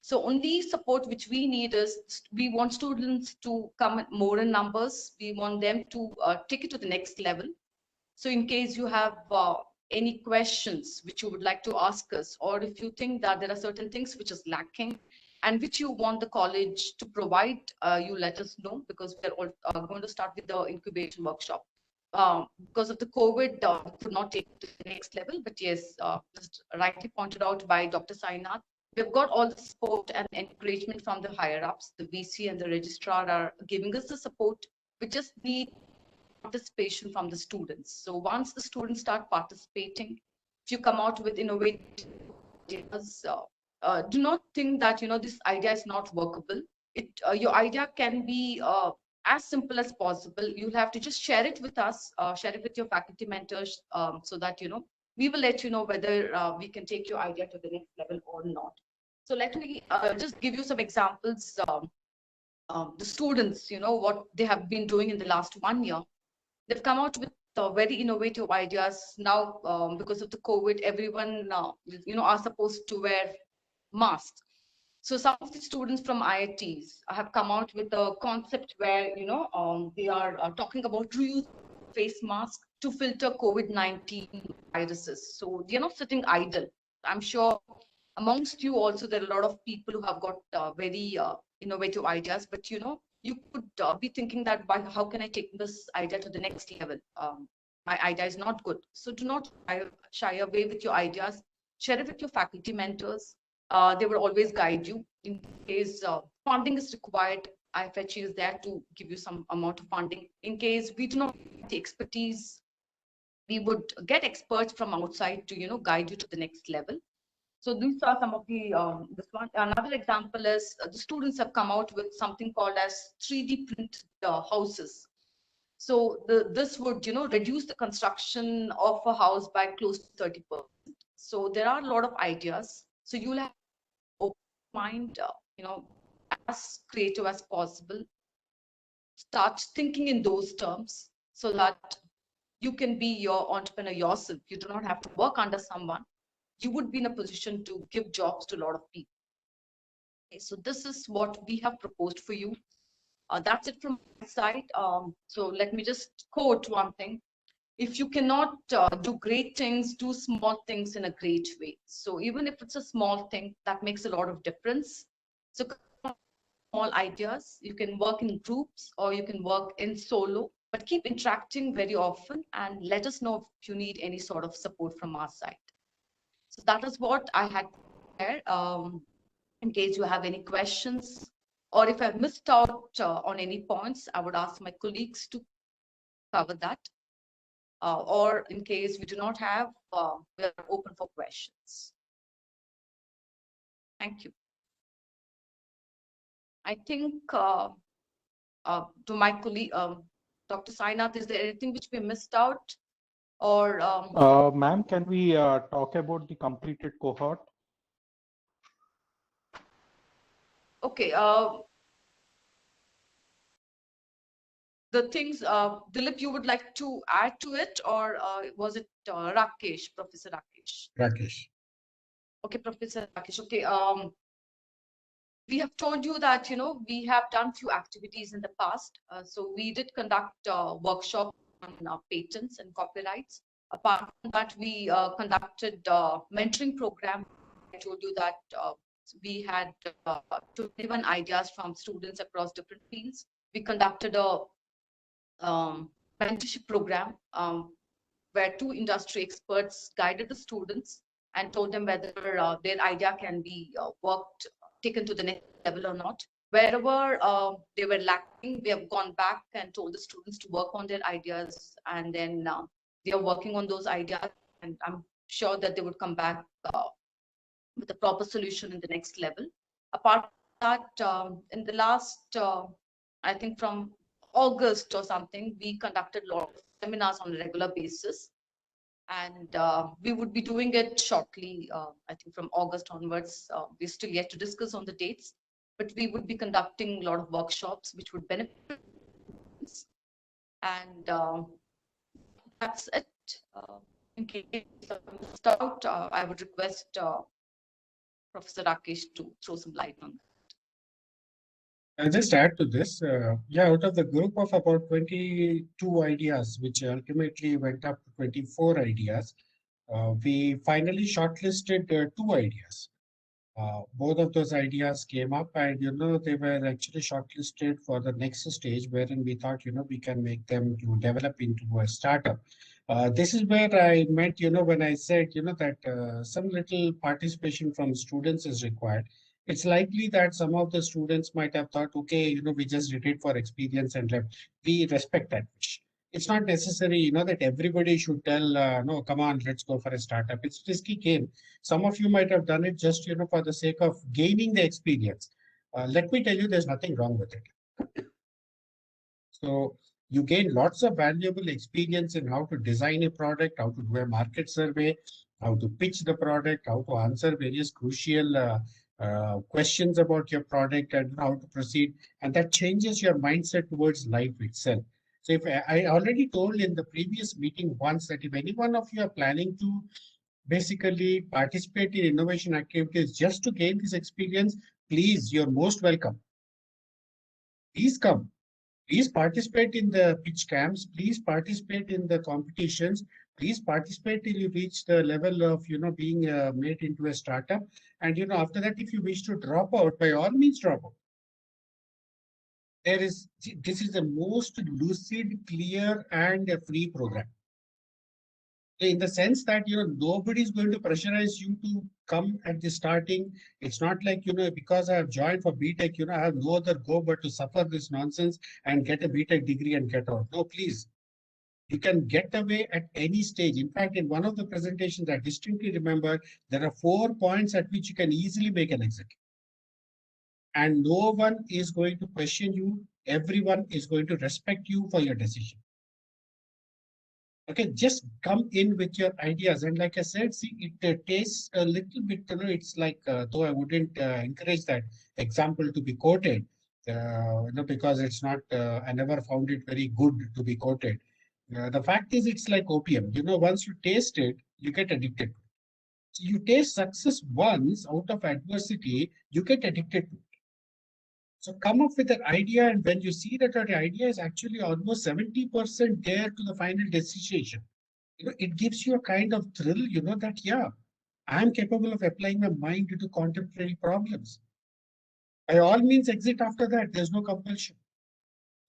Speaker 3: So only support which we need is, we want students to come more in numbers. We want them to take it to the next level. So in case you have any questions which you would like to ask us, or if you think that there are certain things which is lacking and which you want the college to provide, you let us know, because we're all going to start with the incubation workshop. Because of the COVID, could not take it to the next level. But yes, just rightly pointed out by Dr. Sainath, we've got all the support and encouragement from the higher ups. The VC and the registrar are giving us the support. We just need participation from the students. So once the students start participating, if you come out with innovative ideas, do not think that this idea is not workable. Your idea can be as simple as possible. You'll have to just share it with us, share it with your faculty mentors, so that we will let you know whether we can take your idea to the next level or not. So let me just give you some examples. The students, what they have been doing in the last 1 year. They've come out with very innovative ideas. Now, because of the COVID, everyone, are supposed to wear masks. So some of the students from IITs have come out with a concept where, they are talking about reuse face masks to filter COVID-19 viruses. So they're not sitting idle. I'm sure amongst you also, there are a lot of people who have got very innovative ideas, but you could be thinking that, how can I take this idea to the next level? My idea is not good. So do not shy away with your ideas. Share it with your faculty mentors. They will always guide you. In case funding is required, IFHE is there to give you some amount of funding. In case we do not have the expertise, we would get experts from outside to guide you to the next level. So these are some of the, this one. Another example is the students have come out with something called as 3D print houses. So this would, reduce the construction of a house by close to 30%. So there are a lot of ideas. So you'll have open mind, as creative as possible. Start thinking in those terms so that you can be your entrepreneur yourself. You do not have to work under someone. You would be in a position to give jobs to a lot of people. Okay, so this is what we have proposed for you. That's it from my side. So let me just quote one thing. If you cannot do great things, do small things in a great way. So even if it's a small thing, that makes a lot of difference. So small ideas, you can work in groups or you can work in solo, but keep interacting very often and let us know if you need any sort of support from our side. So that is what I had there. In case you have any questions, or if I've missed out on any points, I would ask my colleagues to cover that. Or in case we do not have, we are open for questions. Thank you. I think to my colleague, Dr. Sainath, is there anything which we missed out? Or
Speaker 4: Ma'am, can we talk about the completed cohort?
Speaker 3: okay, the things, Dilip, you would like to add to it, or was it Rakesh, Professor Rakesh?
Speaker 2: Rakesh.
Speaker 3: Okay, Professor Rakesh. Okay, we have told you that, you know, we have done few activities in the past. So we did conduct workshop on patents and copyrights. Apart from that, we conducted mentoring program. I told you that we had 21 ideas from students across different fields. We conducted a mentorship program where two industry experts guided the students and told them whether their idea can be taken to the next level or not. Wherever they were lacking, we have gone back and told the students to work on their ideas, and then they are working on those ideas, and I'm sure that they would come back with a proper solution in the next level. Apart from that, in the last, I think from August or something, we conducted a lot of seminars on a regular basis, and we would be doing it shortly. I think from August onwards, we're still yet to discuss on the dates, but we would be conducting a lot of workshops which would benefit students. And that's it. In case I missed out, I would request Professor Rakesh to throw some light on that.
Speaker 2: I'll just add to this. Yeah, out of the group of about 22 ideas, which ultimately went up to 24 ideas, we finally shortlisted 2 ideas. Both of those ideas came up, and they were actually shortlisted for the next stage, wherein we thought we can make them to develop into a startup. This is where I meant when I said that some little participation from students is required. It's likely that some of the students might have thought, okay, we just did it for experience and left. We respect that wish. It's not necessary that everybody should tell no, come on, let's go for a startup. It's a risky game. Some of you might have done it just for the sake of gaining the experience. Let me tell you, there's nothing wrong with it. So you gain lots of valuable experience in how to design a product, how to do a market survey, how to pitch the product, how to answer various crucial questions about your product, and how to proceed. And that changes your mindset towards life itself. So if I already told in the previous meeting once that if any one of you are planning to basically participate in innovation activities just to gain this experience, please, you're most welcome. Please come. Please participate in the pitch camps. Please participate in the competitions. Please participate till you reach the level of being made into a startup. And after that, if you wish to drop out, by all means drop out. This is the most lucid, clear, and a free program. In the sense that nobody is going to pressurize you to come at the starting. It's not like because I have joined for BTech, I have no other go but to suffer this nonsense and get a BTech degree and get out. No, please. You can get away at any stage. In fact, in one of the presentations, I distinctly remember there are 4 points at which you can easily make an exit. And no one is going to question you. Everyone is going to respect you for your decision. Okay, just come in with your ideas. And like I said, see, it tastes a little bit, it's like, though I wouldn't encourage that example to be quoted, because it's not, I never found it very good to be quoted. The fact is, it's like opium. Once you taste it, you get addicted. So you taste success once out of adversity, you get addicted to it. So come up with an idea, and when you see that your idea is actually almost 70% there to the final decision, it gives you a kind of thrill, that, yeah, I'm capable of applying my mind to contemporary problems. By all means, exit after that. There's no compulsion.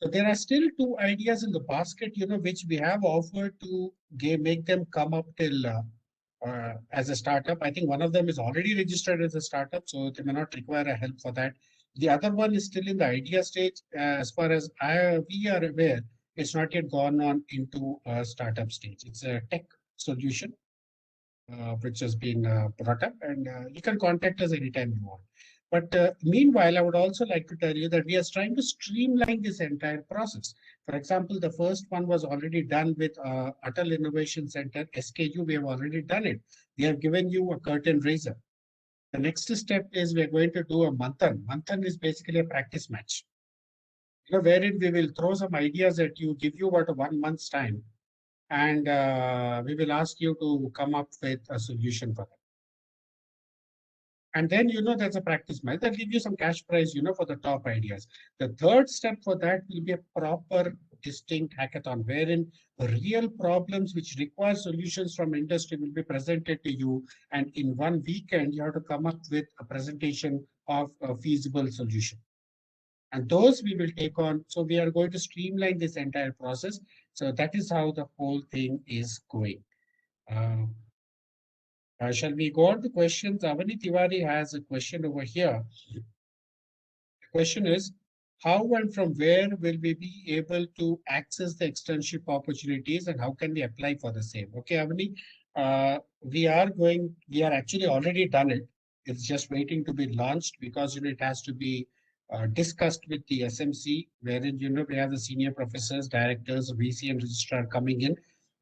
Speaker 2: So there are still 2 ideas in the basket, which we have offered to make them come up till as a startup. I think one of them is already registered as a startup, so they may not require a help for that. The other one is still in the idea stage. As far as we are aware, it's not yet gone on into a startup stage. It's a tech solution which has been brought up, and you can contact us anytime you want. But meanwhile, I would also like to tell you that we are trying to streamline this entire process. For example, the first one was already done with Atal Innovation Center, SKU. We have already done it. We have given you a curtain raiser. The next step is we're going to do a Manthan. Manthan is basically a practice match, wherein we will throw some ideas at you, give you about 1 month's time, and we will ask you to come up with a solution for that. And then, there's a practice match that give you some cash prize, for the top ideas. The third step for that will be a proper distinct hackathon, wherein real problems which require solutions from industry will be presented to you. And in 1 weekend, you have to come up with a presentation of a feasible solution. And those we will take on. So we are going to streamline this entire process. So that is how the whole thing is going. Shall we go on to questions? Avani Tiwari has a question over here. The question is, how and from where will we be able to access the externship opportunities and how can we apply for the same? Okay, Avani, we are actually already done it. It's just waiting to be launched because it has to be discussed with the SMC, wherein we have the senior professors, directors, VC, and registrar coming in.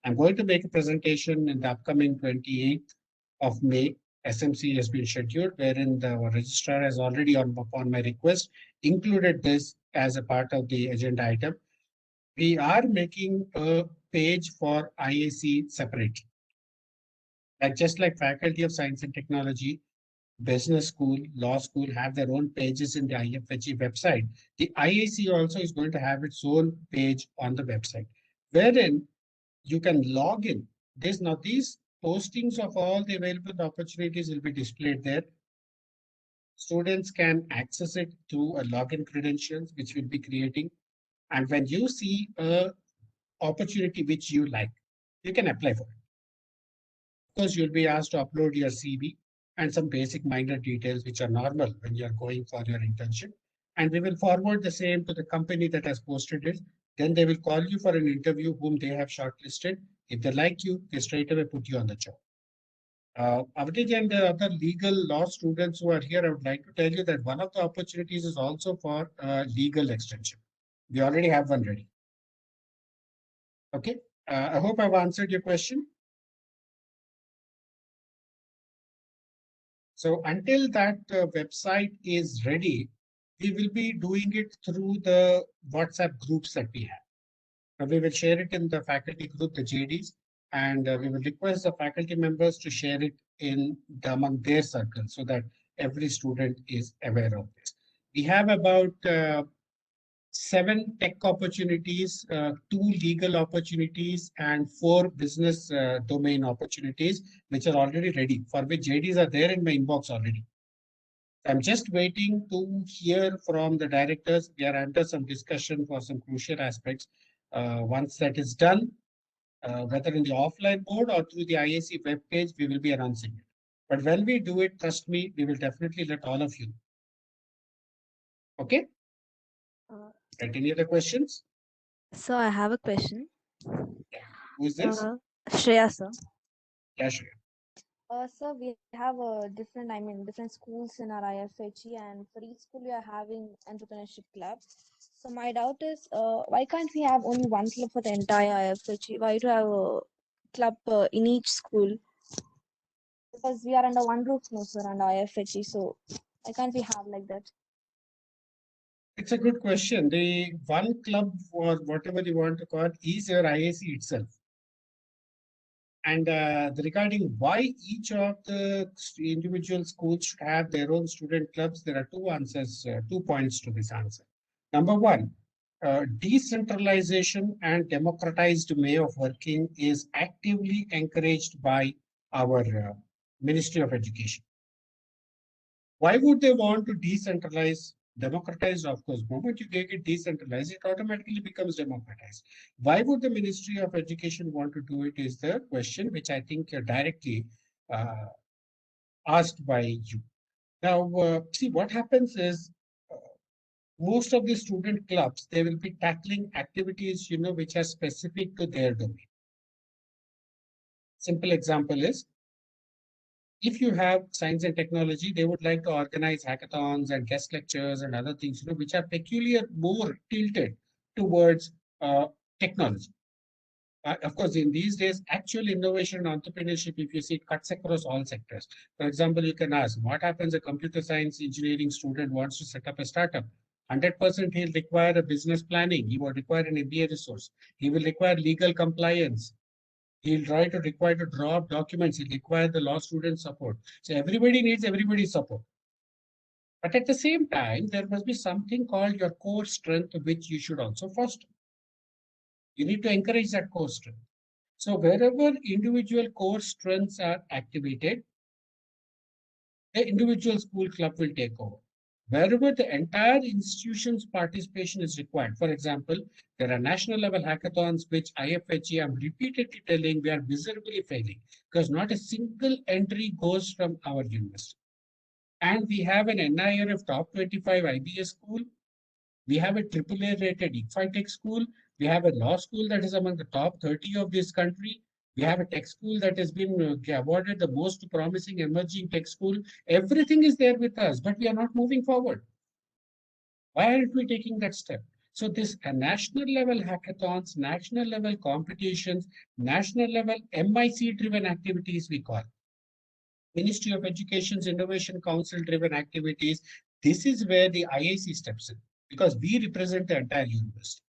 Speaker 2: I'm going to make a presentation in the upcoming 28th of May. SMC has been scheduled, wherein the registrar has already, upon my request, included this as a part of the agenda item. We are making a page for IIC separately. Just like Faculty of Science and Technology, Business School, Law School have their own pages in the IFHE website. The IIC also is going to have its own page on the website, wherein you can log in. These postings of all the available opportunities will be displayed there. Students can access it through a login credentials, which we'll be creating. And when you see a opportunity which you like, you can apply for it. Of course, you'll be asked to upload your CV and some basic minor details, which are normal when you're going for your internship. And we will forward the same to the company that has posted it. Then they will call you for an interview whom they have shortlisted. If they like you, they straight away put you on the job. Avadij and the other legal law students who are here, I would like to tell you that one of the opportunities is also for legal extension. We already have one ready. Okay, I hope I've answered your question. So until that website is ready, we will be doing it through the WhatsApp groups that we have. We will share it in the faculty group, the JDs, and we will request the faculty members to share it among their circles so that every student is aware of this. We have about 7 tech opportunities, 2 legal opportunities, and 4 business domain opportunities, which are already ready, for which JDs are there in my inbox already. I'm just waiting to hear from the directors. We are under some discussion for some crucial aspects. Once that is done, whether in the offline mode or through the IIC webpage, we will be announcing it. But when we do it, trust me, we will definitely let all of you know. Okay? Right, any other questions?
Speaker 5: So I have a question.
Speaker 2: Who is this?
Speaker 5: Shreya, sir.
Speaker 2: Yeah, Shreya.
Speaker 1: Sir, we have different schools in our IFHE, and for each school we are having entrepreneurship club. So my doubt is, why can't we have only one club for the entire IFHE? Why do have a club in each school? Because we are under one roof now, sir, under IFHE. So why can't we have like that?
Speaker 2: It's a good question. The one club, or whatever you want to call it, is your IIC itself. And regarding why each of the individual schools should have their own student clubs, there are 2 answers, 2 points to this answer. Number one, decentralization and democratized way of working is actively encouraged by our Ministry of Education. Why would they want to decentralize? Democratized, of course. The moment you get it decentralized, it automatically becomes democratized. Why would the Ministry of Education want to do it is the question which I think you're directly asked by you. Now, see what happens is most of the student clubs, they will be tackling activities, which are specific to their domain. Simple example is if you have science and technology, they would like to organize hackathons and guest lectures and other things, which are peculiar, more tilted towards technology. Of course, in these days, actual innovation and entrepreneurship, if you see, it cuts across all sectors. For example, you can ask, what happens a computer science engineering student wants to set up a startup? 100% he'll require a business planning. He will require an MBA resource. He will require legal compliance. He'll require to draw up documents. He'll require the law student support. So everybody needs everybody's support. But at the same time, there must be something called your core strength, which you should also foster. You need to encourage that core strength. So wherever individual core strengths are activated, the individual school club will take over. Wherever the entire institution's participation is required. For example, there are national level hackathons, which IFHE, I'm repeatedly telling, we are miserably failing because not a single entry goes from our university. And we have an NIRF top 25 IBS school. We have a AAA rated IcfaiTech school. We have a law school that is among the top 30 of this country. We have a tech school that has been awarded the most promising emerging tech school. Everything is there with us, but we are not moving forward. Why aren't we taking that step? So this national level hackathons, national level competitions, national level MIC driven activities we call. Ministry of Education's Innovation Council driven activities. This is where the IIC steps in because we represent the entire university.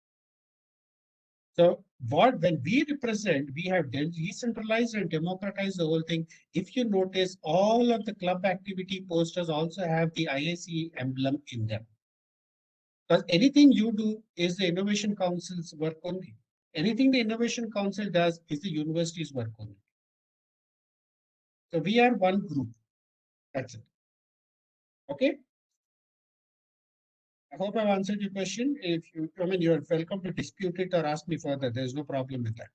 Speaker 2: So when we represent, we have decentralized and democratized the whole thing. If you notice, all of the club activity posters also have the IIC emblem in them. Because anything you do is the Innovation Council's work only. Anything the Innovation Council does is the university's work only. So we are one group. That's it. Okay. I hope I've answered your question. If you, you're welcome to dispute it or ask me further. There's no problem with that.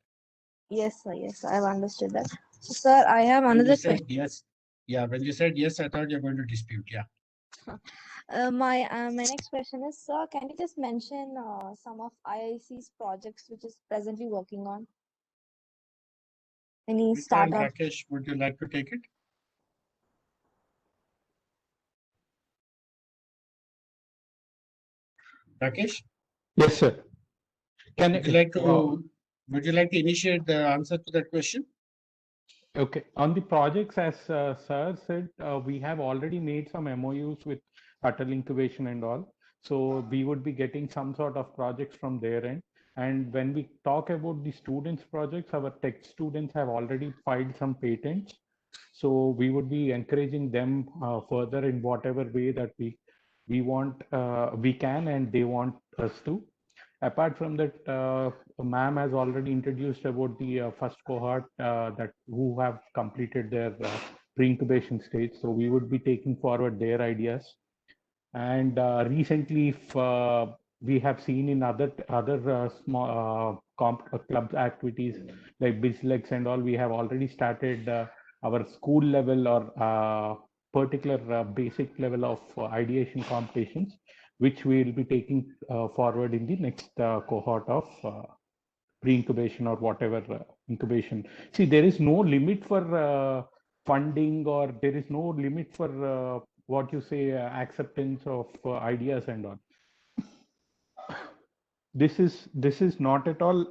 Speaker 1: Yes, sir. Yes, I've understood that. So, sir, I have
Speaker 2: When you
Speaker 1: another
Speaker 2: said
Speaker 1: question.
Speaker 2: yes, yeah. When you said yes, I thought you're going to dispute. Yeah.
Speaker 1: My next question is, sir, can you just mention some of IIC's projects which is presently working on? Any
Speaker 2: Anita and
Speaker 1: startup?
Speaker 2: Rakesh, would you like to take it? Rakesh,
Speaker 4: Yes, sir.
Speaker 2: would you like to initiate the answer to that question?
Speaker 4: Okay. On the projects, as Sir said, we have already made some MOUs with Atal Incubation and all. So we would be getting some sort of projects from their end. And when we talk about the students' projects, our tech students have already filed some patents. So we would be encouraging them further in whatever way that we want, we can, and they want us to. Apart from that, ma'am has already introduced about the first cohort that who have completed their pre-incubation stage. So we would be taking forward their ideas. And recently, we have seen in other small club activities like BizLex and all, we have already started our school level or particular basic level of ideation competitions, which we will be taking forward in the next cohort of pre-incubation or whatever incubation. See, there is no limit for funding, or there is no limit for what you say acceptance of ideas and all. This is not at all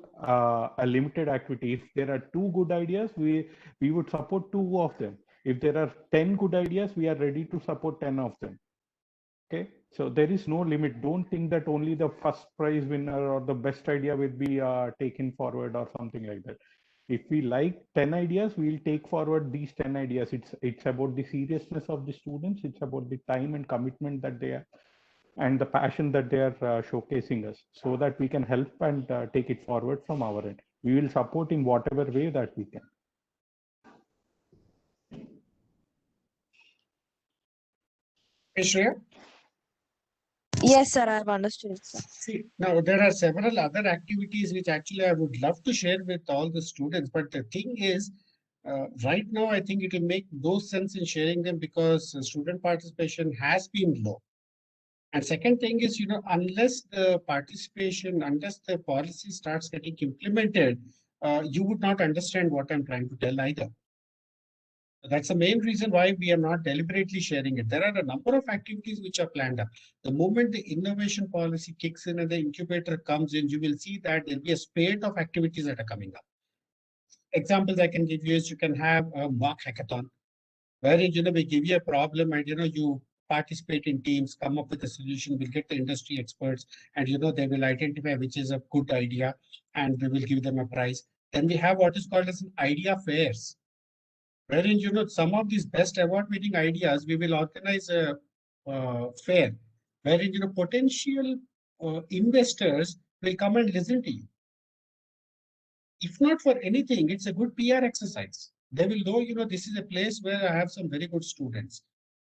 Speaker 4: a limited activity. If there are 2 good ideas, we would support 2 of them. If there are 10 good ideas, we are ready to support 10 of them. Okay, so there is no limit. Don't think that only the first prize winner or the best idea will be taken forward or something like that. If we like 10 ideas, we'll take forward these 10 ideas. It's about the seriousness of the students. It's about the time and commitment that they are, and the passion that they are showcasing us, so that we can help and take it forward from our end. We will support in whatever way that we can.
Speaker 2: Shreya?
Speaker 1: Yes, sir, I've understood it, sir.
Speaker 2: See, now there are several other activities which actually I would love to share with all the students. But the thing is, right now, I think it will make no sense in sharing them because student participation has been low. And second thing is, unless the policy starts getting implemented, you would not understand what I'm trying to tell either. That's the main reason why we are not deliberately sharing it. There are a number of activities which are planned up. The moment the innovation policy kicks in and the incubator comes in, you will see that there'll be a spate of activities that are coming up. Examples I can give you is you can have a mock hackathon, wherein we give you a problem and you participate in teams, come up with a solution. We'll get the industry experts, and they will identify which is a good idea, and we will give them a prize. Then we have what is called as an idea fairs, wherein some of these best award-winning ideas, we will organize a fair, wherein potential investors will come and listen to you. If not for anything, it's a good PR exercise. They will know, this is a place where I have some very good students.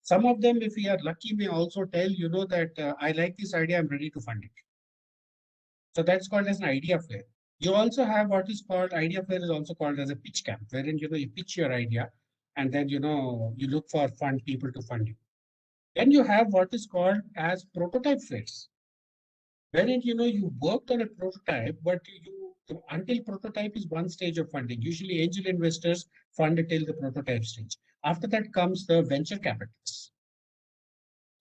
Speaker 2: Some of them, if we are lucky, may also tell, that I like this idea, I'm ready to fund it. So that's called as an idea fair. You also have what is called idea fair is also called as a pitch camp, wherein you pitch your idea, and then you look for fund people to fund you. Then you have what is called as prototype fairs, wherein you worked on a prototype, but until prototype is one stage of funding. Usually angel investors fund till the prototype stage. After that comes the venture capitalists.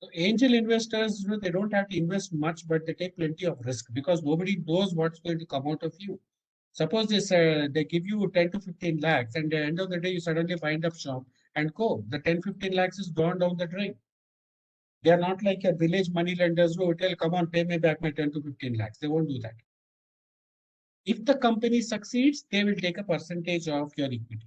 Speaker 2: So angel investors, they don't have to invest much, but they take plenty of risk because nobody knows what's going to come out of you. Suppose they give you 10 to 15 lakhs, and at the end of the day, you suddenly wind up shop and go. The 10, 15 lakhs is gone down the drain. They are not like a village money lenders who will tell, come on, pay me back my 10 to 15 lakhs. They won't do that. If the company succeeds, they will take a percentage of your equity.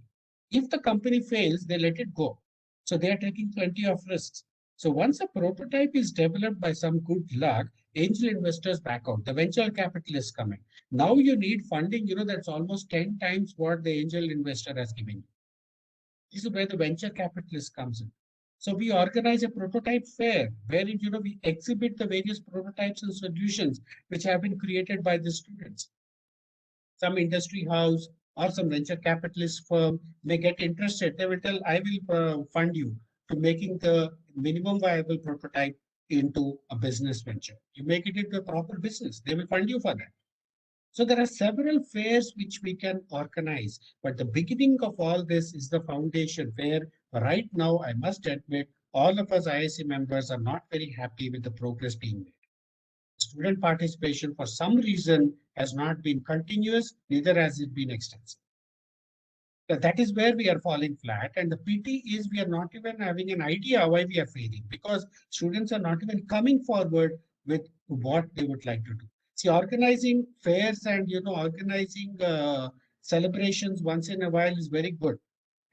Speaker 2: If the company fails, they let it go. So they are taking plenty of risks. So once a prototype is developed by some good luck, angel investors back out. The venture capitalists come in. Now you need funding, that's almost 10 times what the angel investor has given you. This is where the venture capitalist comes in. So we organize a prototype fair wherein we exhibit the various prototypes and solutions which have been created by the students. Some industry house or some venture capitalist firm may get interested. They will tell, I will fund you to making the minimum viable prototype into a business venture. You make it into a proper business. They will fund you for that. So there are several fairs which we can organize, but the beginning of all this is the foundation where right now, I must admit, all of us IIC members are not very happy with the progress being made. Student participation for some reason has not been continuous, neither has it been extensive. So that is where we are falling flat, and the pity is we are not even having an idea why we are failing, because students are not even coming forward with what they would like to do. See, organizing fairs and organizing celebrations once in a while is very good.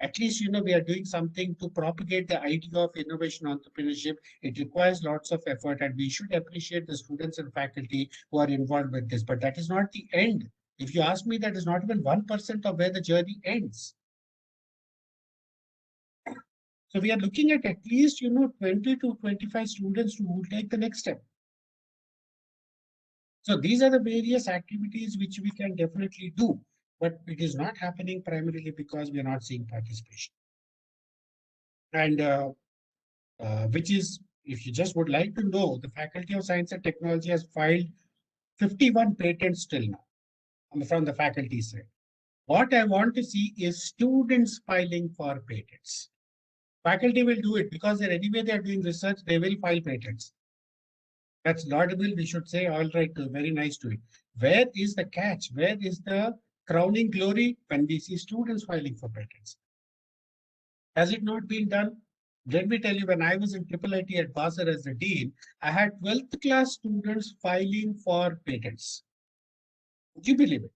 Speaker 2: At least we are doing something to propagate the idea of innovation entrepreneurship. It requires lots of effort, and we should appreciate the students and faculty who are involved with this. But that is not the end. If you ask me, that is not even 1% of where the journey ends. So we are looking at least 20 to 25 students who will take the next step. So these are the various activities which we can definitely do, but it is not happening primarily because we are not seeing participation. And which is, if you just would like to know, the Faculty of Science and Technology has filed 51 patents till now from the faculty side. What I want to see is students filing for patents. Faculty will do it because anyway they are doing research, they will file patents. That's laudable. We should say, all right, very nice to it. Where is the catch? Where is the crowning glory? When we see students filing for patents. Has it not been done? Let me tell you, when I was in IIIT at Basar as the dean, I had 12th class students filing for patents. Would you believe it?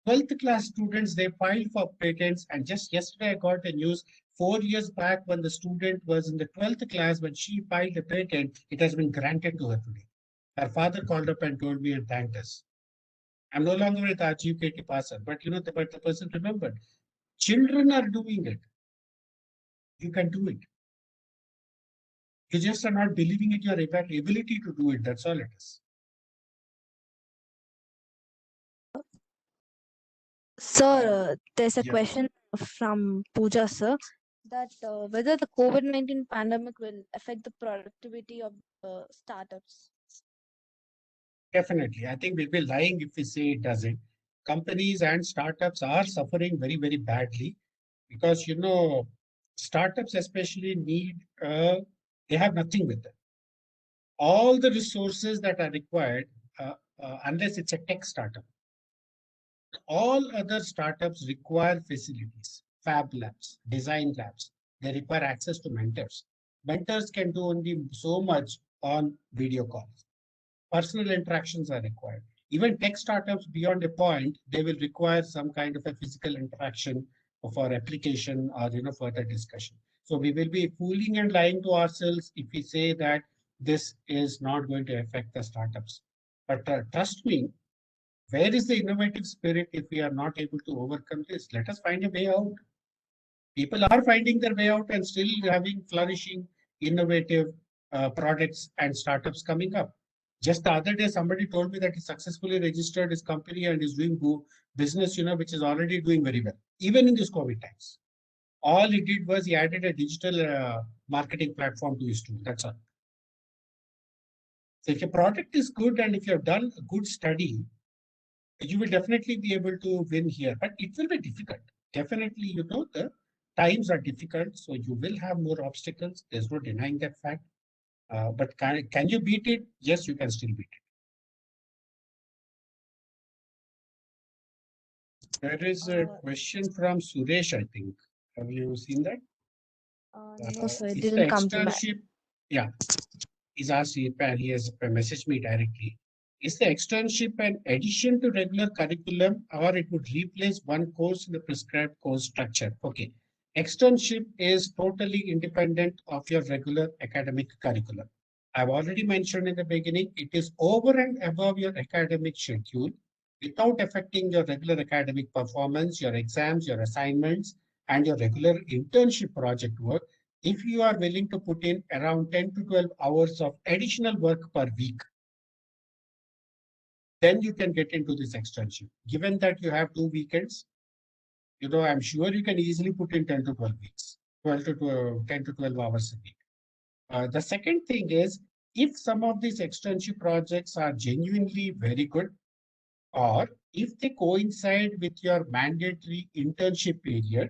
Speaker 2: 12th class students, they filed for patents. And just yesterday, I got a news 4 years back when the student was in the 12th class, when she filed a patent, it has been granted to her today. Her father called up and told me and thanked us. I'm no longer with IcfaiTech Passer, but but the person remembered. Children are doing it. You can do it. You just are not believing in your ability to do it. That's all it is.
Speaker 5: Sir, there's a
Speaker 2: Yeah.
Speaker 5: question from Pooja, sir, that whether the COVID-19 pandemic will affect the productivity of startups.
Speaker 2: Definitely. I think we'll be lying if we say it doesn't. Companies and startups are suffering very, very badly. because, startups especially need, they have nothing with them. All the resources that are required, unless it's a tech startup, all other startups require facilities, fab labs, design labs. They require access to mentors. Mentors can do only so much on video calls. Personal interactions are required. Even tech startups, beyond a point, they will require some kind of a physical interaction for application or further discussion. So we will be fooling and lying to ourselves if we say that this is not going to affect the startups. But trust me, where is the innovative spirit if we are not able to overcome this? Let us find a way out. People are finding their way out and still having flourishing, innovative products and startups coming up. Just the other day, somebody told me that he successfully registered his company and is doing business, which is already doing very well, even in this COVID times. All he did was he added a digital marketing platform to his tool. That's all. So if your product is good and if you have done a good study, you will definitely be able to win here, but it will be difficult. Definitely, the times are difficult, so you will have more obstacles. There's no denying that fact. But can you beat it? Yes, you can still beat it. There is a question from Suresh, I think. Have you seen that?
Speaker 5: No, sir, it
Speaker 2: Is the
Speaker 5: didn't come to my.
Speaker 2: externship? Yeah, he's asked me, and he has messaged me directly. Is the externship an addition to regular curriculum, or it would replace one course in the prescribed course structure? Okay. Externship is totally independent of your regular academic curriculum. I've already mentioned in the beginning, it is over and above your academic schedule without affecting your regular academic performance, your exams, your assignments, and your regular internship project work. If you are willing to put in around 10 to 12 hours of additional work per week, then you can get into this externship. Given that you have 2 weekends, I'm sure you can easily put in 10 to 12 weeks, 12 to 12, 10 to 12 hours a week. The second thing is, if some of these externship projects are genuinely very good, or if they coincide with your mandatory internship period,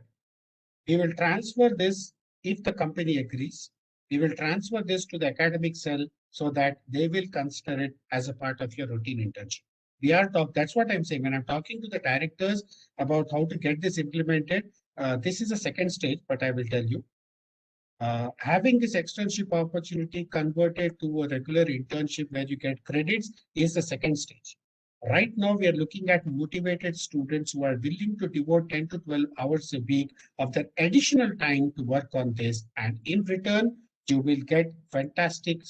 Speaker 2: we will transfer this if the company agrees. We will transfer this to the academic cell so that they will consider it as a part of your routine internship. That's what I'm saying. When I'm talking to the directors about how to get this implemented, this is a second stage, but I will tell you. Having this externship opportunity converted to a regular internship where you get credits is the second stage. Right now, we are looking at motivated students who are willing to devote 10 to 12 hours a week of their additional time to work on this. And in return, you will get fantastic,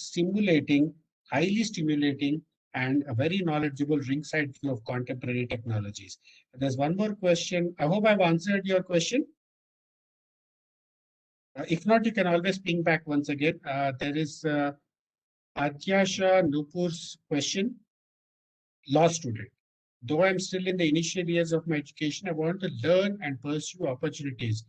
Speaker 2: highly stimulating, and a very knowledgeable ringside view of contemporary technologies. There's one more question. I hope I've answered your question. If not, you can always ping back once again. There is Atyasha Nupur's question. Law student. Though I'm still in the initial years of my education, I want to learn and pursue opportunities.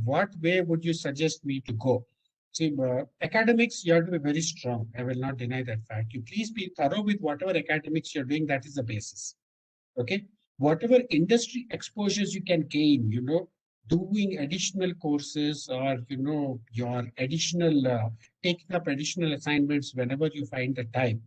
Speaker 2: What way would you suggest me to go? See, academics, you have to be very strong. I will not deny that fact. You please be thorough with whatever academics you're doing. That is the basis. Okay. Whatever industry exposures you can gain, doing additional courses or, your additional, taking up additional assignments whenever you find the time.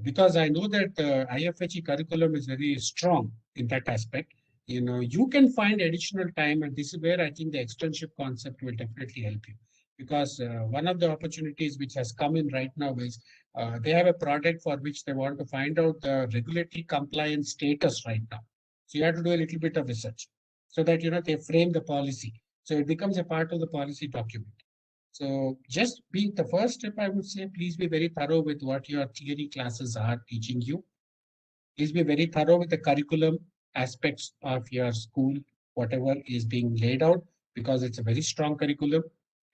Speaker 2: Because I know that IFHE curriculum is very strong in that aspect. You can find additional time, and this is where I think the externship concept will definitely help you. Because one of the opportunities which has come in right now is they have a product for which they want to find out the regulatory compliance status right now. So you have to do a little bit of research so that they frame the policy. So it becomes a part of the policy document. So just be the first step, I would say, please be very thorough with what your theory classes are teaching you. Please be very thorough with the curriculum aspects of your school, whatever is being laid out, because it's a very strong curriculum.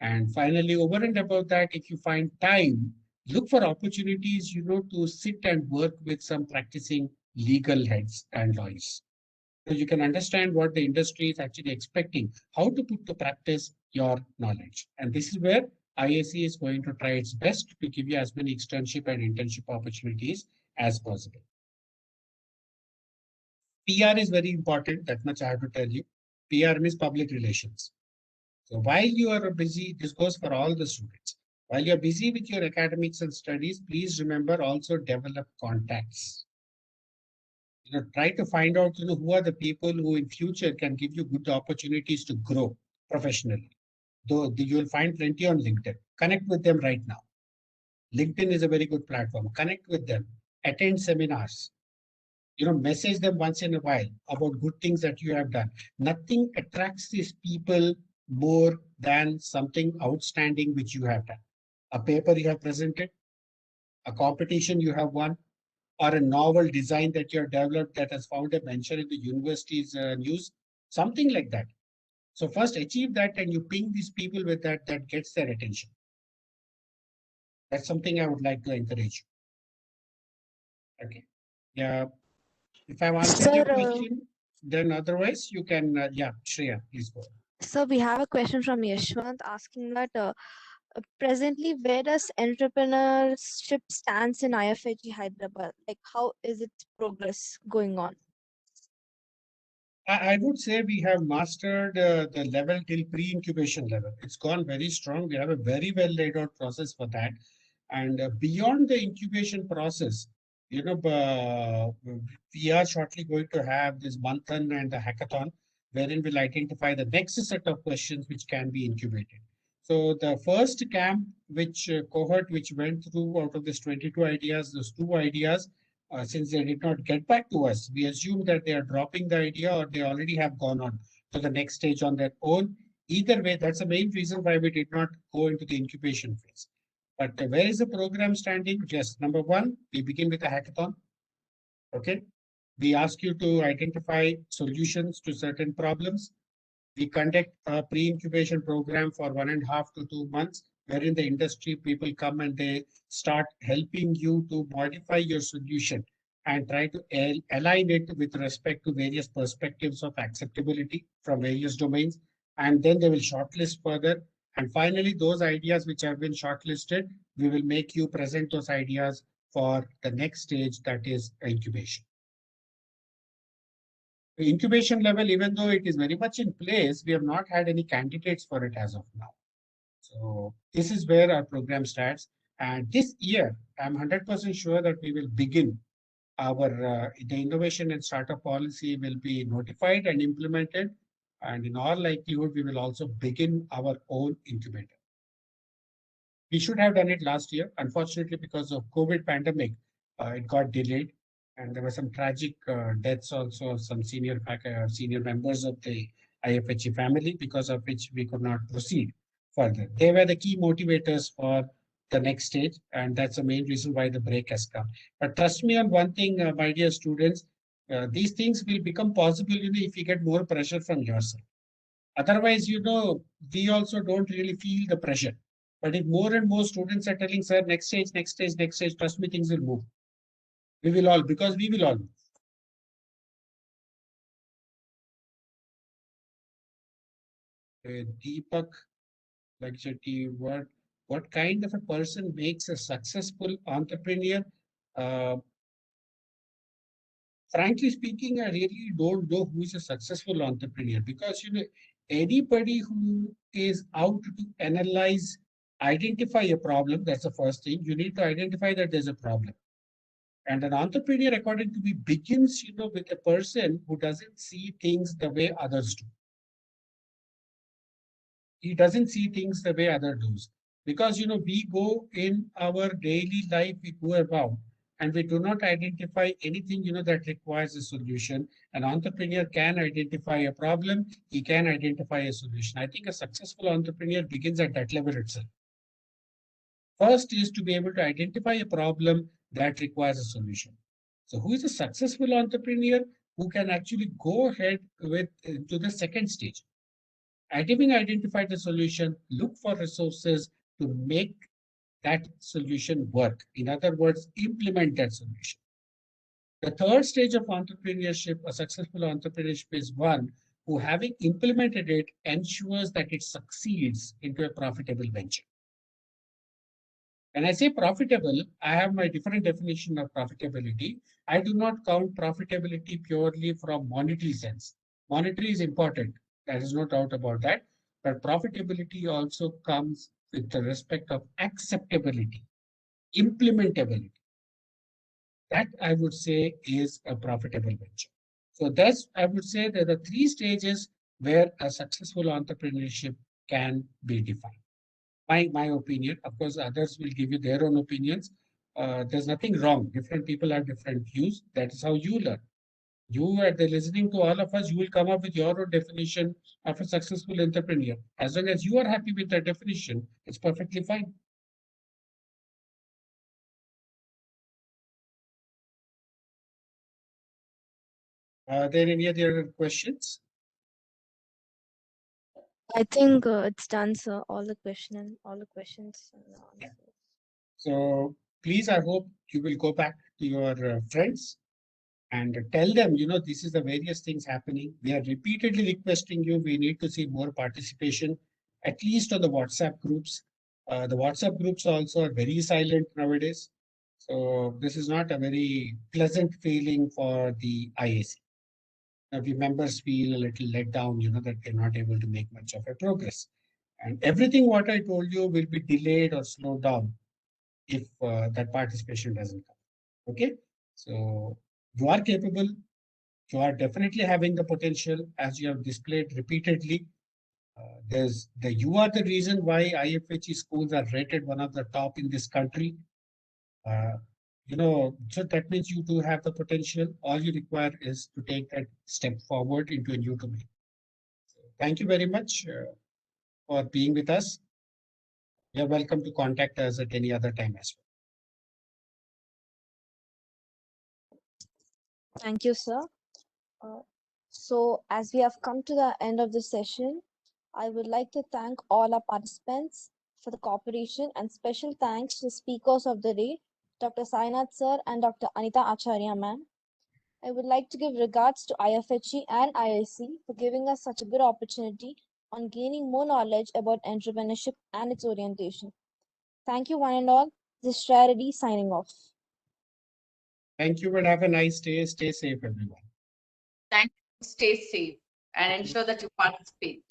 Speaker 2: And finally, over and above that, if you find time, look for opportunities, to sit and work with some practicing legal heads and lawyers. So you can understand what the industry is actually expecting, how to put to practice your knowledge. And this is where IIC is going to try its best to give you as many externship and internship opportunities as possible. PR is very important, that much I have to tell you. PR means public relations. So while you are busy, this goes for all the students. While you're busy with your academics and studies, please remember also develop contacts. Try to find out, who are the people who in future can give you good opportunities to grow professionally. Though you'll find plenty on LinkedIn. Connect with them right now. LinkedIn is a very good platform. Connect with them. Attend seminars. Message them once in a while about good things that you have done. Nothing attracts these people more than something outstanding which you have done. A paper you have presented, a competition you have won, or a novel design that you have developed that has found a mention in the university's news, something like that. So first achieve that and you ping these people with that gets their attention. That's something I would like to encourage you. Okay. Yeah. If I've answered your question, then otherwise you can, Shreya, please go.
Speaker 5: So we have a question from Yashwant asking that presently, where does entrepreneurship stands in IFHE Hyderabad? Like, how is its progress going on?
Speaker 2: I would say we have mastered the level till pre-incubation level. It's gone very strong. We have a very well laid out process for that. And beyond the incubation process, we are shortly going to have this manthan and the hackathon, wherein we'll identify the next set of questions which can be incubated. So the first camp, which cohort which went through out of this 22 ideas, those 2 ideas, since they did not get back to us, we assume that they are dropping the idea or they already have gone on to the next stage on their own. Either way, that's the main reason why we did not go into the incubation phase. But where is the program standing? Yes, number one, we begin with a hackathon. Okay. We ask you to identify solutions to certain problems. We conduct a pre-incubation program for 1.5 to 2 months, wherein the industry people come and they start helping you to modify your solution and try to align it with respect to various perspectives of acceptability from various domains. And then they will shortlist further. And finally, those ideas which have been shortlisted, we will make you present those ideas for the next stage, that is incubation. The incubation level, even though it is very much in place, we have not had any candidates for it as of now. So this is where our program starts. And this year, I'm 100% sure that we will begin our the innovation and startup policy will be notified and implemented. And in all likelihood, we will also begin our own incubator. We should have done it last year. Unfortunately, because of COVID pandemic, it got delayed. And there were some tragic deaths also of some senior members of the IFHE family, because of which we could not proceed further. They were the key motivators for the next stage, and that's the main reason why the break has come. But trust me on one thing, my dear students, these things will become possible if you get more pressure from yourself. Otherwise, we also don't really feel the pressure. But if more and more students are telling, sir, next stage, next stage, next stage, trust me, things will move. We will all, because we will all. Deepak, like what kind of a person makes a successful entrepreneur? Frankly speaking, I really don't know who is a successful entrepreneur, because anybody who is out to analyze, identify a problem, that's the first thing. You need to identify that there's a problem. And an entrepreneur, according to me, begins, with a person who doesn't see things the way others do. He doesn't see things the way others do. Because, we go in our daily life, we go about, and we do not identify anything, that requires a solution. An entrepreneur can identify a problem. He can identify a solution. I think a successful entrepreneur begins at that level itself. First is to be able to identify a problem that requires a solution. So who is a successful entrepreneur who can actually go ahead with to the second stage? Having identified the solution, look for resources to make that solution work. In other words, implement that solution. The third stage of entrepreneurship, a successful entrepreneurship, is one who, having implemented it, ensures that it succeeds into a profitable venture. When I say profitable, I have my different definition of profitability. I do not count profitability purely from monetary sense. Monetary is important, There is no doubt about that. But profitability also comes with the respect of acceptability, implementability. That I would say is a profitable venture. So that's, I would say there are three stages where a successful entrepreneurship can be defined. My opinion, of course, others will give you their own opinions. There's nothing wrong. Different people have different views. That is how you learn. You are the listening to all of us, you will come up with your own definition of a successful entrepreneur. As long as you are happy with that definition, it's perfectly fine. Are there any other questions?
Speaker 5: I think it's done, sir. All the questions and answers.
Speaker 2: So please, I hope you will go back to your friends and tell them, this is the various things happening. We are repeatedly requesting you. We need to see more participation, at least on the WhatsApp groups. The WhatsApp groups also are very silent nowadays. So this is not a very pleasant feeling for the IAC. The members feel a little let down, that they're not able to make much of a progress. And everything what I told you will be delayed or slowed down if that participation doesn't come. Okay, so you are capable. You are definitely having the potential as you have displayed repeatedly. You are the reason why IFHE schools are rated one of the top in this country. Uh, so that means you do have the potential. All you require is to take that step forward into a new domain. So thank you very much for being with us. You're welcome to contact us at any other time as well.
Speaker 5: Thank you, sir. So as we have come to the end of the session, I would like to thank all our participants for the cooperation, and special thanks to the speakers of the day, Dr. Sainath sir and Dr. Anita Acharya ma'am. I would like to give regards to IFHE and IIC for giving us such a good opportunity on gaining more knowledge about entrepreneurship and its orientation. Thank you one and all. This is Charity signing off.
Speaker 2: Thank you and have a nice day. Stay safe, everyone.
Speaker 3: Thank you. Stay safe and ensure that you participate.